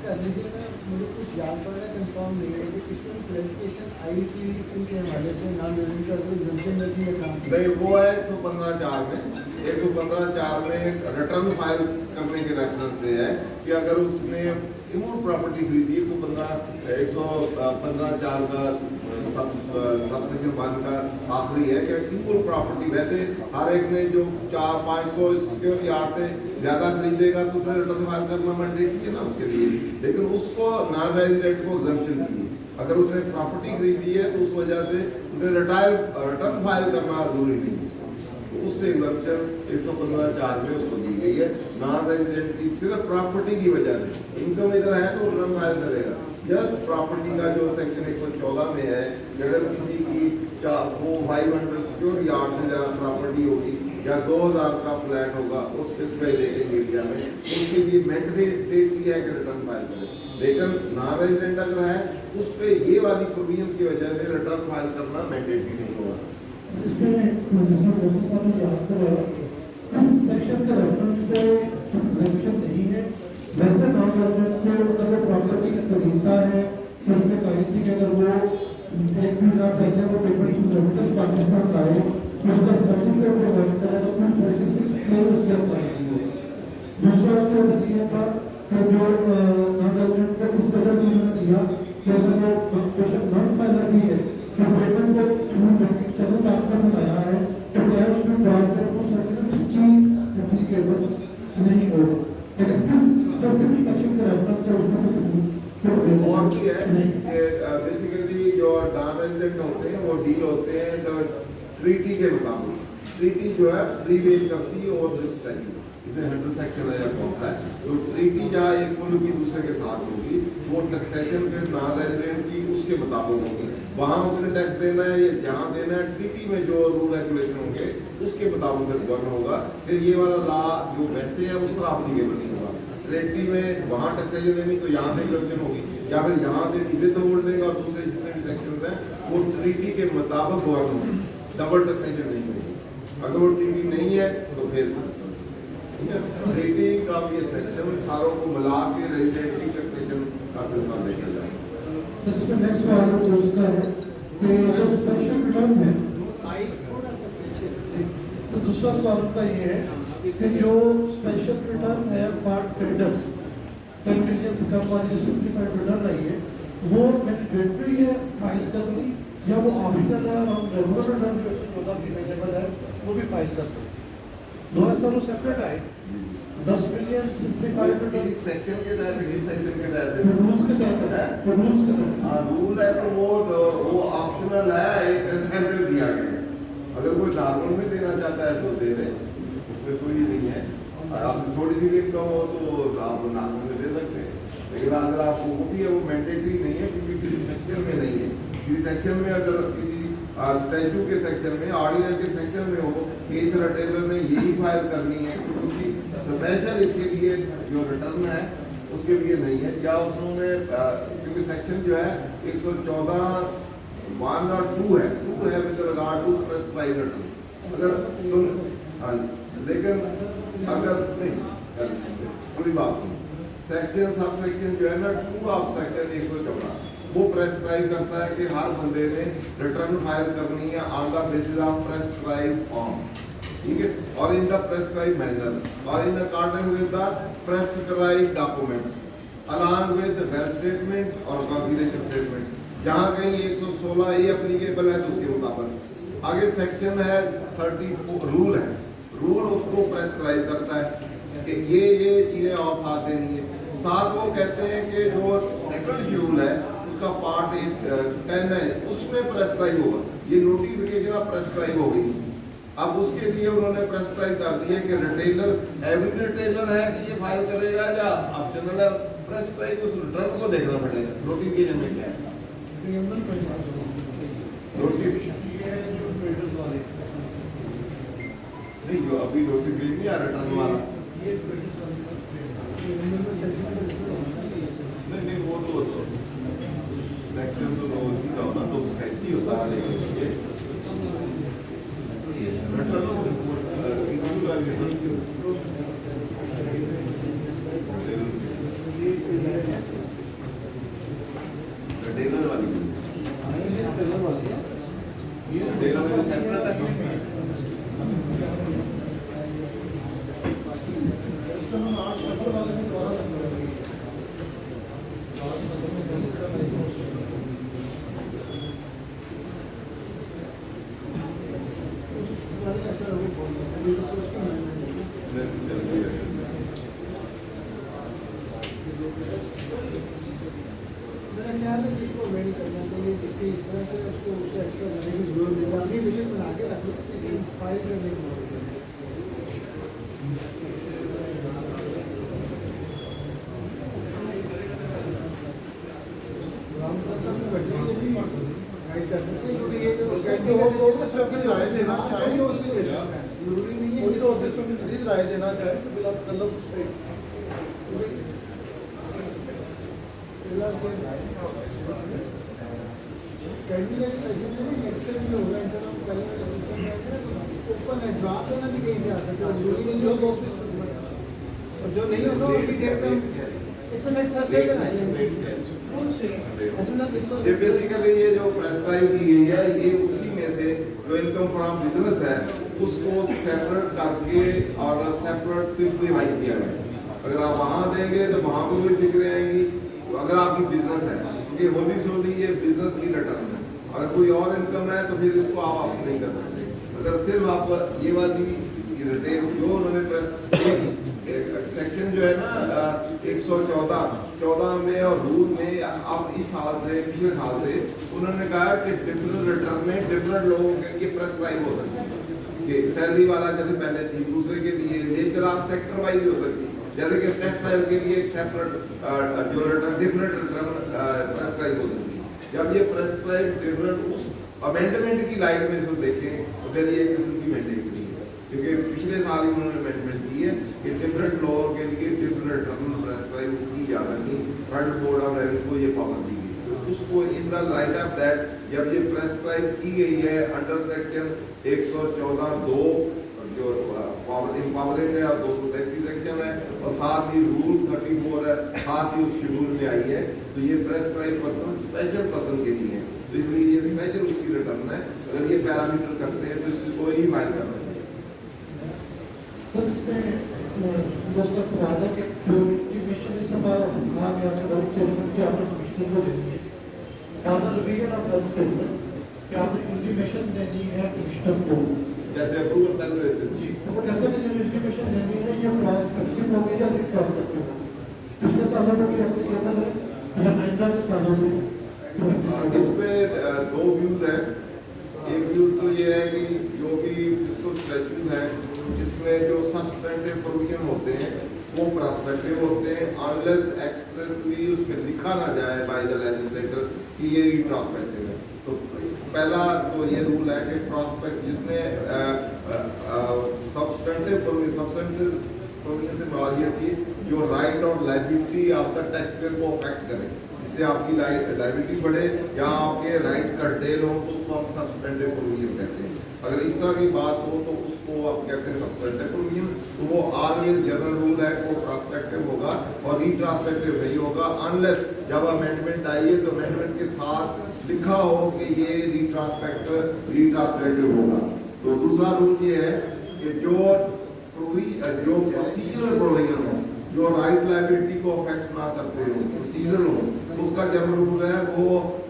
कर लीजिए, मैं मुझे कुछ याद पड़ रहा है, कंफर्म नहीं है कि कितनी क्लैरिफिकेशन आई थी इनके हवाले से, नाम लेने का कोई एग्जाम्पशन रहती है काम नहीं, वो है 115(4) में 115(4) में रिटर्न फाइल करने के रेफरेंस से है कि अगर उसने इमूव प्रॉपर्टी खरीदी 115(4) का सबसेक्शन 1 का आखिरी है कि इमूव प्रॉपर्टी, वैसे हर एक ने जो 400-500 सिक्योरिटी यार्ड से ज्यादा खरीदेगा तो उसने रिटर्न फाइल करना मैंडेटरी है ना उसके लिए, लेकिन उसको नॉन रेजिडेंट को एग्जम्पशन दी। अगर उसने प्रॉपर्टी खरीदी है तो उस वजह से उसने रिटर्न फाइल करना जरूरी नहीं है, तो उससे एग्जम्पशन 115(4) में उसको दी गई है। नॉन रेजिडेंट की सिर्फ प्रॉपर्टी की वजह से, इनकम इधर है तो रिटर्न फाइल करेगा। जस्ट प्रॉपर्टी का जो सेक्शन 114 में है कि अगर किसी की 500 सिक्योर यार्ड से ज़्यादा प्रॉपर्टी होगी या 2000 का फ्लैट होगा उस स्पेसिफाइड रेटिंग एरिया में, उसके लिए मैंडेटरी है कि रिटर्न फाइल करें। लेकिन नॉन रेजिडेंट अगर है उस पर ये वाली प्रोविजन की वजह से रिटर्न फाइल करना मैंडेटरी नहीं होगा। सेक्शन के रेफरेंस से एग्जाम्पशन नहीं है। वैसे नॉन रेजिडेंट को अगर वो प्रॉपर्टी खरीदता है तो उसमें कही थी कि अगर वो 1 महीना पहले वो पेमेंट किलोमीटर पाकिस्तान लाए तो उसका सर्टिफिकेट प्रोवाइड करें तो कुल 36 क्लेम उसके अंदर आएंगे। दूसरा उसके ऊपर ये था कि जो नॉन रेजिडेंट को इस बजट में उन्होंने दिया कि अगर वो पेशेंट नॉन फाइलर भी है तो पेमेंट को थ्रू बैंकिंग चैनल पाकिस्तान में आया है तो क्या उसमें प्राइवेट को 36 चीज एप्लीकेबल नहीं होगा, लेकिन किस स्पेसिफिक सेक्शन के रेफरेंस से उसमें कुछ और भी है कि बेसिकली जो नॉन रेजिडेंट होते हैं वो डील होते हैं तो ट्रीटी के मुताबिक। ट्रीटी जो है प्रीवेल करती है और इसमें 100 सेक्शन है या होता है, तो ट्रीटी जहाँ एक मुल्क की दूसरे के साथ होगी वो टैक्सेशन के नॉन रेजिडेंट की उसके मुताबिक होगी, वहाँ उसने टैक्स देना है या जहाँ देना है, ट्रीटी में जो रूल रेगुलेशन होंगे उसके मुताबिक गवर्न होगा। फिर ये वाला लॉ जो वैसे है उस तरह अप्लीकेबल नहीं होगा। ट्रीटी में वहाँ टैक्सेशन देनी तो यहाँ से एग्जम्पशन होगी, या फिर यहाँ से विद होल्डिंग और दूसरे जितने भी सेक्शंस हैं वो ट्रीटी के मुताबिक गवर्न होंगे, डबल टैक्सेशन नहीं होगी। अगर वो ट्रीटी नहीं है तो फिर ट्रीटी का ये सेक्शन सारों को मिला के रेजिडेंसी टैक्सेशन का सिलसिला देखा जाए। सर इसमें नेक्स्ट सवाल पूछता है कि जो स्पेशल रिटर्न है, तो दूसरा सवाल का ये है कि जो स्पेशल रिटर्न है फॉर ट्रेडर्स 10 मिलियन का वाली सिंप्लीफाइड रिटर्न आई है, वो मैंडेटरी है फाइल करनी या वो ऑप्शनल है और रेगुलर रिटर्न जो 114 भी अवेलेबल है वो भी फाइल कर सकते हैं? दो ऐसा वो सेपरेट आए 10 मिलियन सिंप्लीफाइड रिटर्न इस सेक्शन के तहत इस सेक्शन के तहत रूल्स के तहत है, रूल्स के तहत हाँ रूल है तो वो ऑप्शनल है, एक इंसेंटिव दिया गया है। अगर कोई नॉर्मल में देना चाहता है तो दे दे, उसमें कोई नहीं है। आप थोड़ी सी भी इनकम हो तो आप नॉर्मल में दे सकते हैं, लेकिन अगर आपको वो भी है वो मैंडेटरी नहीं है क्योंकि किसी सेक्शन में नहीं है। किसी सेक्शन में अगर किसी स्टैचू के सेक्शन में ऑर्डिनल के सेक्शन में हो कि इस रिटेलर ने यही फाइल करनी है क्योंकि स्पेशल इसके लिए जो रिटर्न है उसके लिए नहीं है, या उन्होंने क्योंकि सेक्शन जो है 114 1 और 2 है, 2 है with regard to prescribed return. अगर सुन हाँ लेकिन अगर नहीं पूरी बात सुन, सेक्शन सब सेक्शन जो है ना 2 ऑफ सेक्शन 114 वो प्रेस्क्राइब करता है कि हर बंदे ने रिटर्न फाइल करनी है on the basis of prescribe form, ठीक है, और इन द प्रेस्क्राइब मैनर और in according with the prescribe documents along with wealth statement और कंसीडरेशन स्टेटमेंट। जहाँ कहीं 116 ये एप्लीकेबल है तो उसके मुताबिक आगे सेक्शन है 34 रूल है, रूल उसको प्रेस्क्राइब करता है कि ये चीजें और साथ देनी है। साथ वो कहते हैं कि जो सेकंड शेड्यूल है उसका पार्ट 10 है उसमें प्रेस्क्राइब होगा, ये नोटिफिकेशन अब प्रेस्क्राइब हो गई। अब उसके लिए उन्होंने प्रेस्क्राइब कर दिया कि रिटेलर एवरी रिटेलर है कि ये फाइल करेगा या ऑप्शनल है, प्रेस्क्राइब उस रिटर्न को देखना पड़ेगा नोटिफिकेशन में क्या है। नोटिफिकेशन ये है जो ट्रेडर्स वाले नहीं, जो अभी नोटिफिकेशन या रिटर्न वाला ये ट्रेडर्स वाले नहीं वो तो सेक्शन तो उसी का होना तो सही होता है, लेकिन ये रिटर्न पहले ऐसा लोग बोल रहे हैं, अभी तो सोच के मेरा ख्याल है कि इसको वेरी करना चाहिए, जिसकी इस तरह से उसको उससे एक्स्ट्रा करने की जरूरत नहीं है। अभी विषय बना के रख लो, लेकिन फाइल करने की जरूरत नहीं है। रामप्रसाद साहब ने घटना को भी गाइड कर सकते हैं, क्योंकि ये जो तो सिर्फ राय देना चाहे जरूरी नहीं है। कोई तो ऑफिस में मजीद राय देना चाहे तो बिला तलब उस पर कंटिन्यूस सेशन में भी एक्सेल में होगा, इंसान को पहले वाला सिस्टम में आएगा तो ओपन है, ड्राफ्ट होना भी कहीं से आ सकता है, जरूरी नहीं है। और जो नहीं होगा वो भी डेट में इसमें नेक्स्ट सर्च बनाएंगे कौन से ये बेसिकली ये जो प्रेस्क्राइब की गई है, ये उसी में से जो इनकम फ्रॉम बिजनेस है उसको सेपरेट करके और सेपरेट सिंप्लीफाई किया गया। अगर आप वहाँ देंगे तो वहाँ पर भी फिक्र आएंगी। तो अगर आपकी बिजनेस है, क्योंकि होली सोली ये बिजनेस की रिटर्न है, अगर कोई और इनकम है तो फिर इसको आप नहीं कर सकते। अगर सिर्फ आप ये वाली रिटेल जो उन्होंने सेक्शन जो है ना 114 में और रूल में अब इस साल से पिछले साल से उन्होंने कहा कि डिफरेंट रिटर्न में डिफरेंट लोगों के लिए प्रेस्क्राइब हो सकती है कि सैलरी वाला जैसे पहले थी, दूसरे के लिए नेचर ऑफ सेक्टर वाइज हो सकती है, जैसे कि टेक्सटाइल के लिए एक सेपरेट जो रिटर्न डिफरेंट रिटर्न प्रेस्क्राइब हो सकती है। जब ये प्रेस्क्राइब डिफरेंट उस अमेंडमेंट की लाइट में से देखें तो फिर ये किस्म की मैंडेट नहीं है, क्योंकि पिछले साल ही उन्होंने अमेंडमेंट की है कि डिफरेंट लोगों के लिए डिफरेंट रिटर्न प्रेस्क्राइब की जा सकती है। फंड बोर्ड ऑफ रेवेन्यू को ये पावर दी गई, तो उसको in the light of that जब ये प्रेस्क्राइब की गई है अंडर सेक्शन 114(2) जो पावर इंपावरिंग है और 233 सेक्शन है और साथ ही रूल 34 है, साथ ही उस शेड्यूल में आई है, तो ये प्रेस्क्राइब पर्सन स्पेशल पर्सन के लिए है, तो इसलिए ये स्पेशल उसकी रिटर्न है। अगर ये पैरामीटर करते हैं तो इसको ही फाइल करना है। सर इसमें दोस्तों सवाल है कि जो इंटीमेशन इस बार कहा गया है गलत स्टेटमेंट की आपने कमिश्नर को देनी है, ज़्यादा रिवीजन ऑफ गलत स्टेटमेंट कि आपने इंटीमेशन देनी है कमिश्नर को, जैसे अप्रूवल कर रहे थे जी तो वो कहते हैं जो इंटीमेशन देनी है ये प्रॉस्पेक्टिव होगी या रिट्रोस्पेक्टिव होगी, पिछले सालों में भी एप्लीकेबल है या आइंदा के सालों में? इस पे दो व्यूज हैं। एक व्यू तो ये है कि जो भी फिस्कल स्टैट्यूट है जिसमें जो सब्सटेंटिव प्रोविजन होते हैं वो प्रॉस्पेक्टिव होते हैं, अनलेस एक्सप्रेसली उसमें लिखा ना जाए बाय द लेजिस्लेटर कि ये रिट्रोस्पेक्टिव है। तो पहला तो ये रूल है कि प्रॉस्पेक्ट जितने सब्सटेंटिव प्रोविजन से मुराद ये थी जो राइट और लायबिलिटी ऑफ द टैक्सपेयर को अफेक्ट करें, जिससे आपकी लायबिलिटी बढ़े या आपके राइट कर्टेल हो, तो उसको हम सब्सटेंटिव प्रोविजन कहते हैं। अगर इस तरह की बात हो तो उसको आप कहते हैं सब्सटेंटिव प्रोविजन, तो वो ऑलवेज जनरल रूल है वो प्रॉस्पेक्टिव होगा और रिट्रोस्पेक्टिव नहीं होगा, अनलेस जब अमेंडमेंट आई है तो अमेंडमेंट के साथ लिखा हो कि ये रिट्रोस्पेक्टिव होगा। तो दूसरा रूल ये है कि जो प्रोसीजरल प्रोविजन हो, जो राइट लायबिलिटी को अफेक्ट ना करते हो, प्रोसीजरल हो, तो उसका जनरल रूल है वो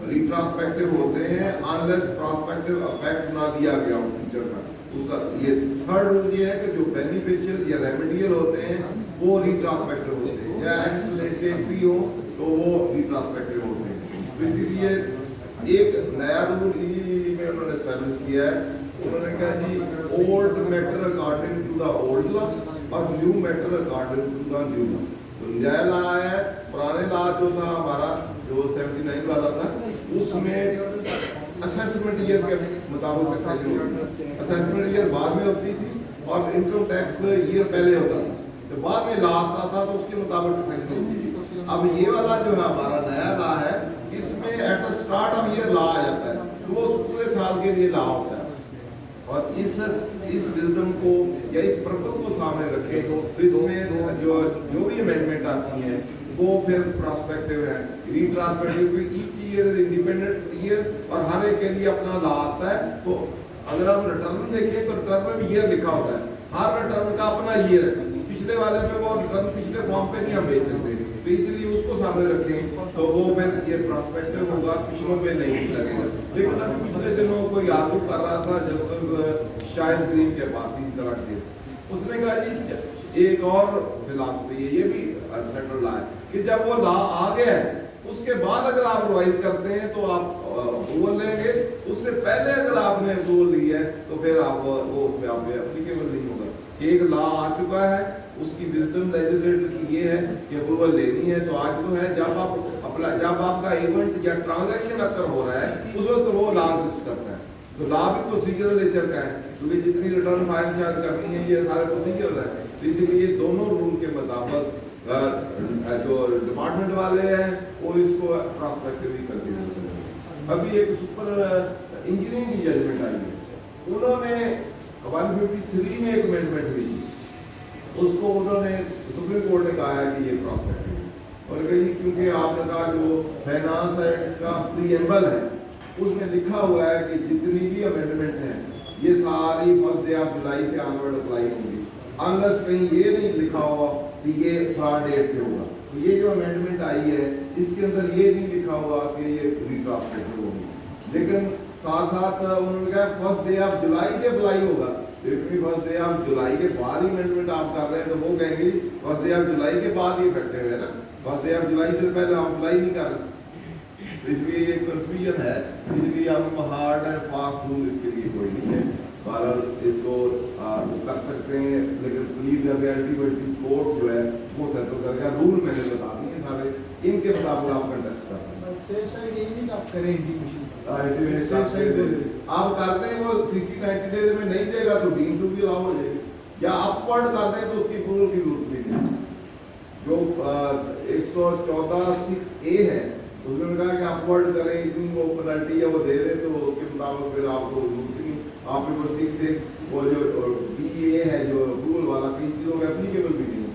रिट्रोस्पेक्टिव होते हैं अनलेस प्रॉस्पेक्टिव अफेक्ट ना दिया गया हो फ्यूचर का। उसका ये थर्ड रूल ये है कि जो बेनिफिशियल या रेमेडियल होते हैं वो रिट्रोस्पेक्टिव होते हैं, या एक्सप्लेनेटरी हो तो वो रिट्रोस्पेक्टिव होते हैं। तो इसीलिए एक नया रूल में उन्होंने एस्टैब्लिश किया है, उन्होंने कहा जी old matter according to the old law और new matter according to the new law. तो नया लॉ है, पुराने लॉ जो था हमारा जो 79 वाला था उसमें असेसमेंट ईयर के मुताबिक असेसमेंट ईयर बाद में होती थी और इनकम टैक्स ईयर पहले होता था, तो बाद में लॉ आता था तो उसके मुताबिक होती थी। अब ये वाला जो है हमारा नया लॉ है, इसमें at the start of year law आ जाता है, तो वो पूरे साल के लिए लॉ होता है। और इस विजडम को या इस पर्पस को सामने रखे तो इसमें जो भी अमेंडमेंट आती हैं वो फिर प्रॉस्पेक्टिव है, retrospective, each year is independent year और हर एक के लिए अपना लॉ आता है। तो अगर हम रिटर्न देखें तो रिटर्न में भी ईयर लिखा होता है, हर रिटर्न का अपना ईयर है, पिछले वाले पे वो रिटर्न पिछले फॉर्म पे नहीं हम भेज सकते, तो इसलिए उसको सामने रखें तो वो फिर ये प्रॉस्पेक्टिव होगा, पिछलों पे नहीं लगेगा। लेकिन अभी पिछले दिनों कोई आगू कर रहा था जस्टिस शाहिद करीम के पास ही तरह के, उसने कहा जी एक और फिलॉसफी है, ये भी सेंट्रल लॉ है कि जब वो लॉ आ गया है उसके बाद अगर आप रिवाइज करते हैं तो आप अप्रूवल लेंगे, उससे पहले अगर आपने अप्रूवल लिया है तो फिर आप वो उसमें आप एप्लीकेबल नहीं होगा। एक लॉ आ चुका है, उसकी विजडम लेजिस्लेटर की ये है कि अप्रूवल लेनी है, तो आज तो है जब आप अपना जब आपका इवेंट या ट्रांजैक्शन अक्कर हो रहा है उस वक्त वो लॉ एग्जिस्ट करता है। तो लॉ भी प्रोसीजरल नेचर का है, क्योंकि जितनी रिटर्न फाइल चार्ज करनी है ये सारे प्रोसीजरल है, तो इसीलिए दोनों रूल के मुताबिक जो डिपार्टमेंट वाले हैं वो इसको प्रॉस्पेक्टिवली कंसीडर करेंगे। अभी एक सुपर इंजीनियरिंग की जजमेंट आई है, उन्होंने 153 में एक अमेंडमेंट हुई, उसको उन्होंने सुप्रीम कोर्ट ने कहा है कि ये प्रॉस्पेक्टिव और कही क्योंकि आपने कहा जो फाइनेंस एक्ट का प्रीएम्बल है उसमें लिखा हुआ है कि जितनी भी अमेंडमेंट है ये सारी फर्स्ट डे ऑफ जुलाई से ऑनवर्ड अप्लाई होंगी, अनलेस कहीं ये नहीं लिखा हुआ कि ये फ्रॉड डेट से होगा। तो ये जो अमेंडमेंट आई है इसके अंदर ये नहीं लिखा हुआ कि ये रिट्रांसलेटेड होगी, लेकिन साथ साथ उन्होंने कहा फर्स्ट डे ऑफ जुलाई से अप्लाई होगा। तो फर्स्ट डे ऑफ जुलाई के बाद ही अमेंडमेंट आप कर रहे हैं तो वो कहेंगे फर्स्ट डे ऑफ जुलाई के बाद ये इफेक्टिव है ना, फर्स्ट डे ऑफ जुलाई से पहले आप अप्लाई नहीं कर रहे। इसलिए ये कंफ्यूजन है, इसलिए हम हार्ड एंड फास्ट रूल इसके लिए कोई नहीं है, पर इसको कर सकते हैं, लेकिन प्लीज अल्टीमेटली कोर्ट जो है वो सेटल करेगा। रूल मैंने बता दिए सारे, इनके मुताबिक आप कंटेस्ट कर सकते हैं। आप करें इंटीमेशन आप करते हैं वो 60-90 डेज में नहीं देगा तो डीम टू भी अलाउ हो जाएगी, या अपवर्ड करते हैं तो उसकी अप्रूवल की जरूरत नहीं है। जो 114(6)A है उसमें कहा कि अपवर्ड करें, इतनी वो पेनल्टी है वो दे दें, तो उसके मुताबिक फिर आपको जरूरत नहीं। आप पेपर 6 से वो जो BA है जो अप्रूवल वाला फीस चीज़ों में एप्लीकेबल भी नहीं है,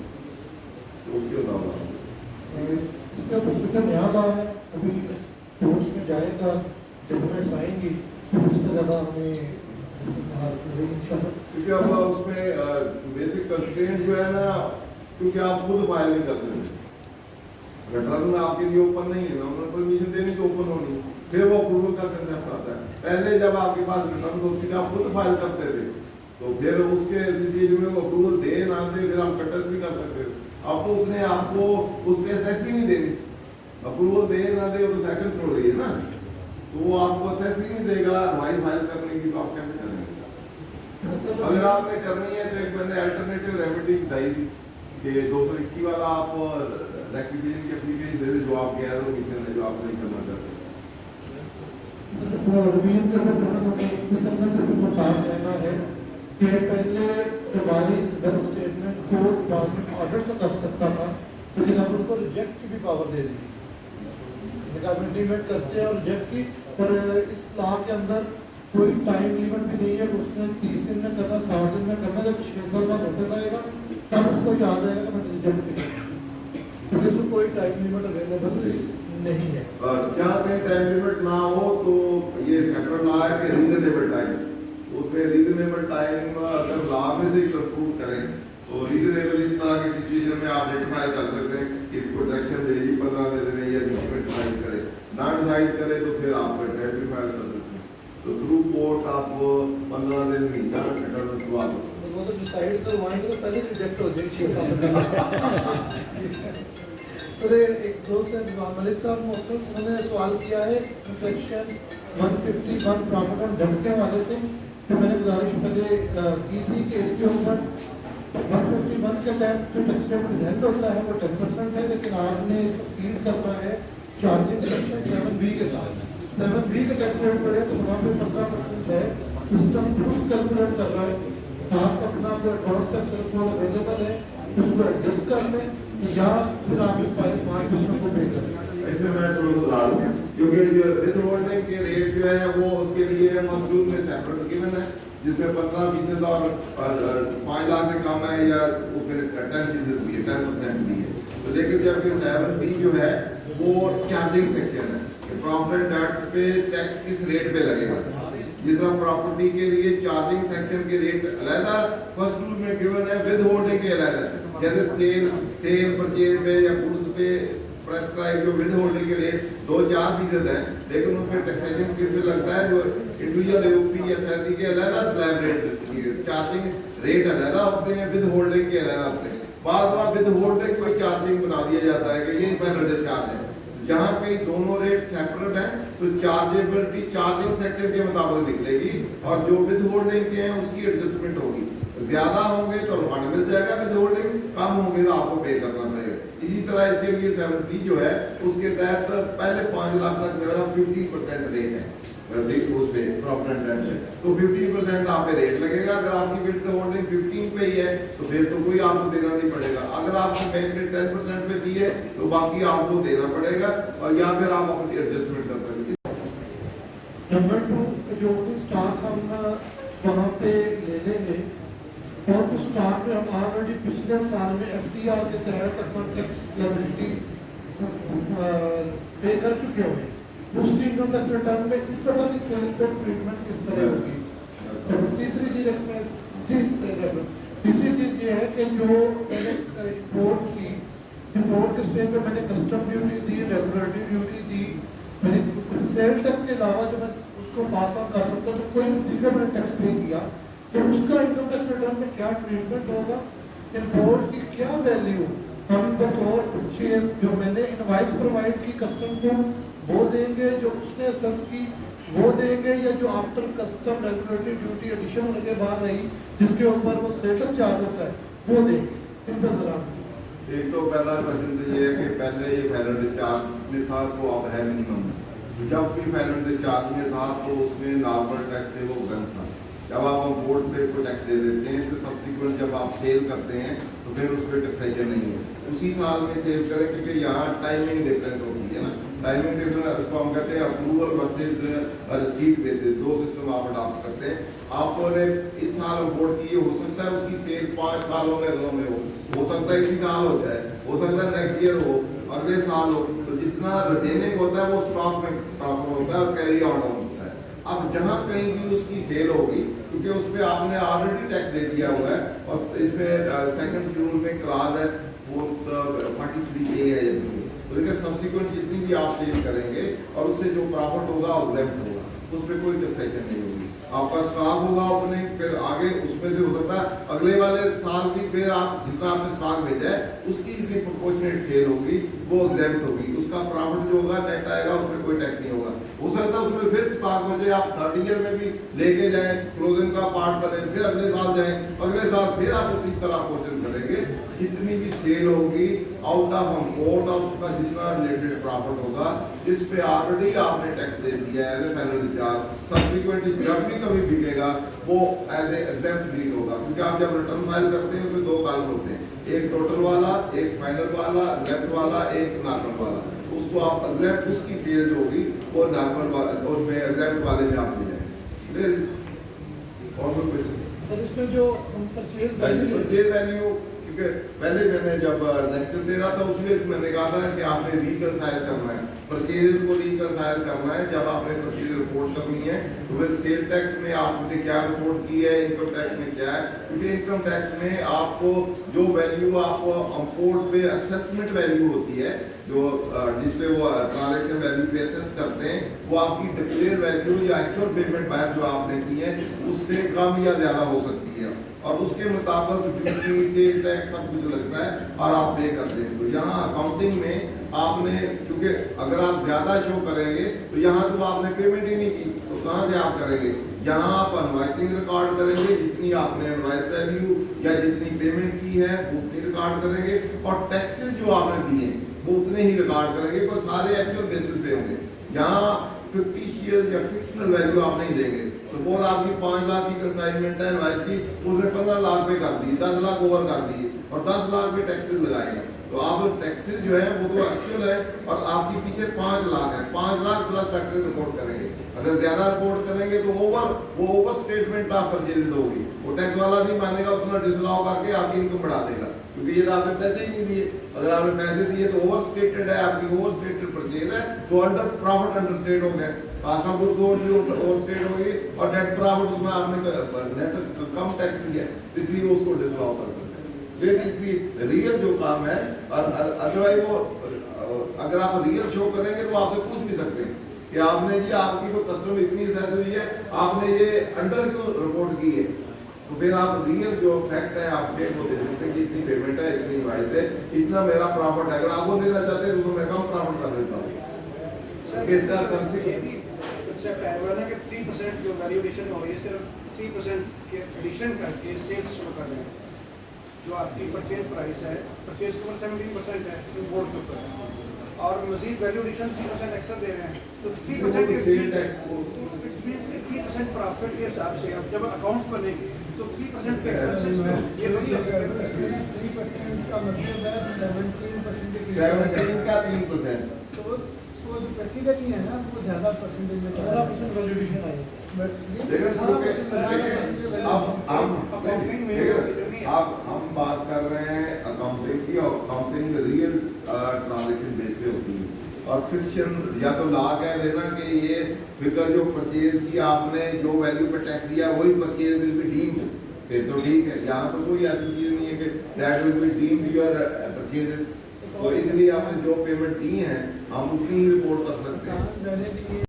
तो उसके मुताबिक इसका पुस्तक नया था, अभी कोर्स में जाएगा, जजमेंट्स आएंगी, इससे ज़्यादा हमें क्योंकि अब उसमें बेसिक कंस्ट्रेंट जो है ना, क्योंकि आप खुद फाइल नहीं कर सकते, रिटर्न आपके लिए ओपन नहीं है ना, उन्होंने परमिशन देनी तो ओपन होनी, फिर वो अप्रूवल का कंसेप्ट आता है। पहले जब आपके पास रिटर्न तो सीधा आप खुद फाइल करते थे, तो फिर उसके सिचुएशन में वो अप्रूवल दे ना दे फिर आप कंटेस्ट भी कर सकते थे। अब तो उसने आपको उस पर असेस ही नहीं देनी, अप्रूवल दे ना दे वो तो सेकंड छोड़ रही है ना, तो वो आपको असेस ही नहीं देगा रिवाइज फाइल करने की, तो आप कैसे करेंगे? अगर आपने करनी है तो एक मैंने अल्टरनेटिव रेमेडी बताई थी कि 221 वाला आप रेक्टिफिकेशन की एप्लीकेशन दे दे जो आप कह रहे हो कि जो आप नहीं करना चाहते। रिवीजन करना इस अंदर से कुछ बात रहना है कि पहले रिवाइज वेल्थ स्टेटमेंट को गवर्नमेंट ऑर्डर तो कर सकता था, लेकिन अब उनको रिजेक्ट की भी पावर दे दी, इम्प्लीमेंट करते हैं और रिजेक्ट की। और इस लॉ के अंदर कोई टाइम लिमिट भी नहीं है, उसने 30 दिन में करना, 60 दिन में करना, जब 6 साल बाद होता जाएगा तब उसको याद आएगा कि मैंने रिजेक्ट भी किया, क्योंकि उसमें कोई टाइम लिमिट अवेलेबल नहीं है। जहाँ कहीं टाइम लिमिट ना हो तो ये सेंट्रल लॉ है कि रीजनेबल टाइम, उसमें रीजनेबल टाइम अगर लॉ में से कंस्ट्रूट करें तो रीजनेबल इस तरह की सिचुएशन में आप रेक्टिफाई कर सकते हैं कि इसको डायरेक्शन दे 15 दिन में या बीच में डिसाइड करे, ना डिसाइड करे तो फिर आप रेक्टिफाई कर सकते हैं। तो थ्रू कोर्ट आप 15 दिन महीना रिटर्न करवा सकते हैं। वो तो डिसाइड करवाएंगे तो पहले रिजेक्ट हो जाएगी 6 साल तो एक दोस्त है मलिक साहब मोहतरम, उन्होंने सवाल किया है सेक्शन 151 प्रॉफिट ऑन डेट के हवाले से, तो मैंने गुजारिश पहले की थी कि इसके ऊपर 151 के तहत जो टैक्स रेट प्रेजेंट होता है वो 10% है, लेकिन आपने इसको फीड करना है चार्जिंग सेक्शन 7B के साथ। 7B के टैक्स रेट पड़े तो वहाँ पे 15% है, सिस्टम खुद कैलकुलेट कर रहा है, आप अपना जो एडवांस टैक्स रिपोर्ट अवेलेबल है उसको एडजस्ट कर लें या फिर आप इस 5% को पे करें। इसमें मैं थोड़ा सुधार दूं, क्योंकि जो विथहोल्डिंग के रेट जो है वो उसके लिए मजदूर में सेपरेट गिवन है, जिसमें 15% और 5 लाख से कम है या वो फिर 10% भी है, 10% भी है। तो लेकिन जब ये 7B जो है वो चार्जिंग सेक्शन है, प्रॉपर्टी टैक्स पे टैक्स किस रेट पे लगेगा, जिस तरह प्रॉपर्टी के लिए चार्जिंग सेक्शन के रेट अलग, फर्स्ट रूल में गिवन है, विद होल्डिंग के अलग है। जैसे सेल परचेज पे या गुड्स पे के प्रेस्क्राइब जो विद होल्डिंग के रेट 2-4% है, लेकिन उन पर टैक्सेशन किस पे लगता है, जो इंडिविजुअल यूपी या सैलरी के अलग स्लैब रेट चार्जिंग रेट अलग होते हैं, विद होल्डिंग के अलग होते हैं। बाद में विद होल्डिंग कोई चार्जिंग बना दिया जाता है कि ये पेनल्टी चार्ज है। जहाँ कहीं दोनों रेट सेपरेट हैं तो चार्जेबिलिटी चार्जिंग सेक्शन के मुताबिक निकलेगी, और जो विद होल्डिंग के हैं उसकी एडजस्टमेंट होगी। ज्यादा होंगे तो रिफंड मिल जाएगा विद होल्डिंग, कम होंगे तो आपको पे करना पड़ेगा। इसी तरह इसके लिए 7D जो है उसके तहत पहले 5 लाख तक मेरा 50% रेट है उस पे प्रॉफिट एंड टैक्स, तो 50% आप पे रेट लगेगा। अगर आपकी विद होल्डिंग 15 पे ही है तो फिर तो कोई आपको देना नहीं पड़ेगा। अगर आपको बैंक ने 10% पे दी है तो बाकी आपको देना पड़ेगा, और या फिर आप अपनी एडजस्टमेंट कर सकते हैं। नंबर 2, जो स्टॉक हम वहाँ पे ले लेंगे, और उस स्टॉक में हम ऑलरेडी पिछले साल में FDR के तहत अपना टैक्स लायबिलिटी पे कर चुके होंगे। उसकी इनकम टैक्स रिटर्न में इस तरह की सेल पे ट्रीटमेंट किस तरह होगी। और तीसरी चीज ये है कि जो मैंने इम्पोर्ट के स्टेज पे मैंने कस्टम ड्यूटी दी, रेगुलेटरी ड्यूटी दी, मैंने सेल टैक्स के अलावा जो मैं उसको पास ऑन कर सकता हूँ, तो कोई दूसरा मैंने टैक्स पे किया तो उसका इनकम टैक्स रिटर्न में क्या ट्रीटमेंट होगा, इम्पोर्ट की क्या वैल्यू हम बतौर परचेज जो मैंने इनवाइस प्रोवाइड की कस्टम को वो देंगे, जो उसने असेस की वो देंगे, या जो after custom regulatory duty addition होने के बाद आई जिसके ऊपर वो स्टेटस चार्ज होता है वो देंगे। इन पर जरा एक तो पहला क्वेश्चन तो ये है कि पहले ये फाइनल डिस्चार्ज में था तो अब है मिनिमम, जब भी फाइनल डिस्चार्ज में था तो उसमें नॉर्मल टैक्स है वो बंद था। जब आप इम्पोर्ट पे को टैक्स दे देते हैं तो सब्सिक्वेंट जब आप सेल करते हैं तो फिर उस पर टैक्सेशन नहीं है, उसी साल में सेल करें, क्योंकि यहाँ टाइमिंग डिफरेंस होती है ना। टाइमिंग डिफरेंस उसको हम कहते हैं approval versus receipt basis, 2 system आप अडॉप्ट करते हैं। आपने इस साल इम्पोर्ट की, हो सकता है उसकी सेल 5 सालों में हो सकता है इसी साल हो जाए, हो सकता है नेक्स्ट ईयर हो, अगले साल हो, तो जितना रिटेनिंग होता है वो स्टॉक में ट्रांसफर होता है और कैरी ऑन होता है। अब जहाँ कहीं भी उसकी सेल होगी, क्योंकि उस पर आपने ऑलरेडी टैक्स दे दिया हुआ है, और इसमें 2 शेड्यूल में क्लास है 43A है, तो देखिए सब्सिक्वेंट जितनी भी आप सेल करेंगे और उससे जो प्रॉफिट होगा वो लेफ्ट होगा, उस पर कोई टैक्सेशन नहीं होगी। आपका स्टॉक होगा ओपनिंग, फिर आगे उसमें से हो सकता है अगले वाले साल भी फिर आप जितना आपने स्टॉक भेजा है उसकी जितनी प्रोपोर्शनेट सेल होगी वो एग्जेम्प्ट होगी, उसका प्रॉफिट जो होगा नेट आएगा, उसमें कोई टैक्स नहीं होगा। हो सकता है उसमें फिर स्टॉक हो जाए, आप 3rd ईयर में भी लेके जाएं, क्लोजिंग का पार्ट बने, फिर अगले साल जाएं, अगले साल फिर आप उसी तरह पोर्शन करेंगे। जितनी भी सेल होगी आउट ऑफ इम्पोर्ट और उसका जितना रिलेटेड प्रॉफिट होगा जिस पे ऑलरेडी आपने टैक्स दे दिया है as a final discharge, subsequently जब भी कभी बिकेगा वो एज ए एग्जेम्प्ट ट्रीट होगा, क्योंकि आप जब रिटर्न फाइल करते हैं उसमें 2 कॉलम होते हैं, एक टोटल वाला, एक फाइनल वाला, लेफ्ट वाला, एक नॉर्मल वाला। उसको आप एग्जेम्प्ट उसकी सेल जो होगी वो नॉर्मल वाला उसमें एग्जेम्प्ट वाले में आप ले जाएंगे। और कोई क्वेश्चन सर, इसमें जो परचेज वैल्यू, क्योंकि पहले मैंने जब लेक्चर दे रहा था उसमें मैंने कहा था कि आपने रिकंसाइल करना है, परचेज को रिकंसाइल करना है। जब आपने परचेज रिपोर्ट करनी है तो फिर सेल टैक्स में आपने क्या रिपोर्ट की है, इनकम टैक्स में क्या है, क्योंकि इनकम टैक्स में आपको जो वैल्यू आपको इम्पोर्ट पे असेसमेंट वैल्यू होती है, जो जिसपे वो ट्रांजैक्शन वैल्यू पे असेस करते हैं, वो आपकी डिक्लेयर वैल्यू या एक्चुअल पेमेंट बाय जो आपने की है उससे कम या ज्यादा हो सकती है, और उसके मुताबिक ड्यूटी सेल टैक्स सब कुछ लगता है और आप पे करते हैं। तो यहाँ अकाउंटिंग में आपने, क्योंकि अगर आप ज्यादा शो करेंगे तो यहाँ तो आपने पेमेंट ही नहीं की, तो कहाँ से आप करेंगे? यहाँ आप इनवॉइसिंग रिकॉर्ड करेंगे, जितनी आपने इनवॉइस वैल्यू या जितनी पेमेंट की है वो उतनी रिकॉर्ड करेंगे, और टैक्सेस जो आपने दिए वो उतने ही रिकॉर्ड करेंगे, तो सारे एक्चुअल बेसिस पे होंगे। यहाँ फिक्टिशियस या फिक्शनल वैल्यू आप नहीं देंगे। सपोज आपकी 5 लाख की कंसाइनमेंट है इनवॉइस की, उसने 15 लाख पे कर दी, 10 लाख ओवर कर दिए और 10 लाख पे टैक्सेस लगाएंगे, तो आप टैक्सेस जो है वो तो एक्चुअल है और आपके पीछे 5 लाख है, 5 लाख प्लस टैक्सेस रिपोर्ट करेंगे। अगर ज्यादा रिपोर्ट करेंगे तो ओवर स्टेटमेंट आप परचेज दोगे, वो टैक्स वाला नहीं मानेगा, उतना डिसअलाउ करके आपकी इनकम बढ़ा देगा, क्योंकि ये तो आपने पैसे ही नहीं दिए। अगर आपने पैसे दिए तो ओवर स्टेटेड है, आपकी ओवर स्टेटेड परचेज है, तो अंडर प्रॉफिट अंडर स्टेट हो गया, cost of goods overstate हो गई, और नेट प्रॉफिट उसमें आपने नेट कम टैक्स लिया, इसलिए उसको डिसअलाउ कर सकते हैं। बेसिकली रियल जो काम है, और अदरवाइज वो अगर आप रियल शो करेंगे तो आपसे पूछ भी सकते हैं कि आपने जी आपकी तो कस्टमर इतनी ज्यादा हुई है, आपने ये अंडर क्यों रिपोर्ट की है, तो फिर आप रियल जो फैक्ट है आपके वो दे सकते हैं कि इतनी पेमेंट है, इतनी इनवॉइस है, इतना मेरा प्रॉफिट है। अगर आप वो लेना चाहते हैं तो मैं कम प्रॉफिट कर देता हूँ। किसका कंसेप्ट है वाला कि 3% जो वैल्यूएशन हो रही है सिर्फ 3% के एडिशन करके सेल्स शो कर रहे हैं। जो आपकी परचेज प्राइस है, परचेज के ऊपर 17% है इम्पोर्ट के ऊपर, और मजीद वैल्यू एडिशन 3% एक्स्ट्रा दे रहे हैं, तो 3% के सेल टैक्स इस मीन्स के 3% प्रॉफिट के हिसाब से अब जब अकाउंट्स बनेंगे तो 3% के एक्सपेंसेस ये वही हो सकते हैं। 3% का मतलब है 17% के 17 का 3%। तो वो जो प्रैक्टिकली है ना वो ज़्यादा परसेंटेज में 18% वैल्यूएशन आई। लेकिन अब हम बात कर रहे हैं अकाउंटिंग की, और अकाउंटिंग रियल ट्रांजैक्शन बेस पे होती है, और फिक्शन या तो ला कह देना कि ये फिगर जो परचेज की आपने जो वैल्यू पे टैक्स दिया वही परचेज विल बी डीम्ड, फिर तो ठीक है। यहाँ तो कोई ऐसी चीज नहीं है कि that will be deemed your purchases, तो इसलिए आपने जो पेमेंट दी है हम उतनी ही रिपोर्ट कर सकते हैं।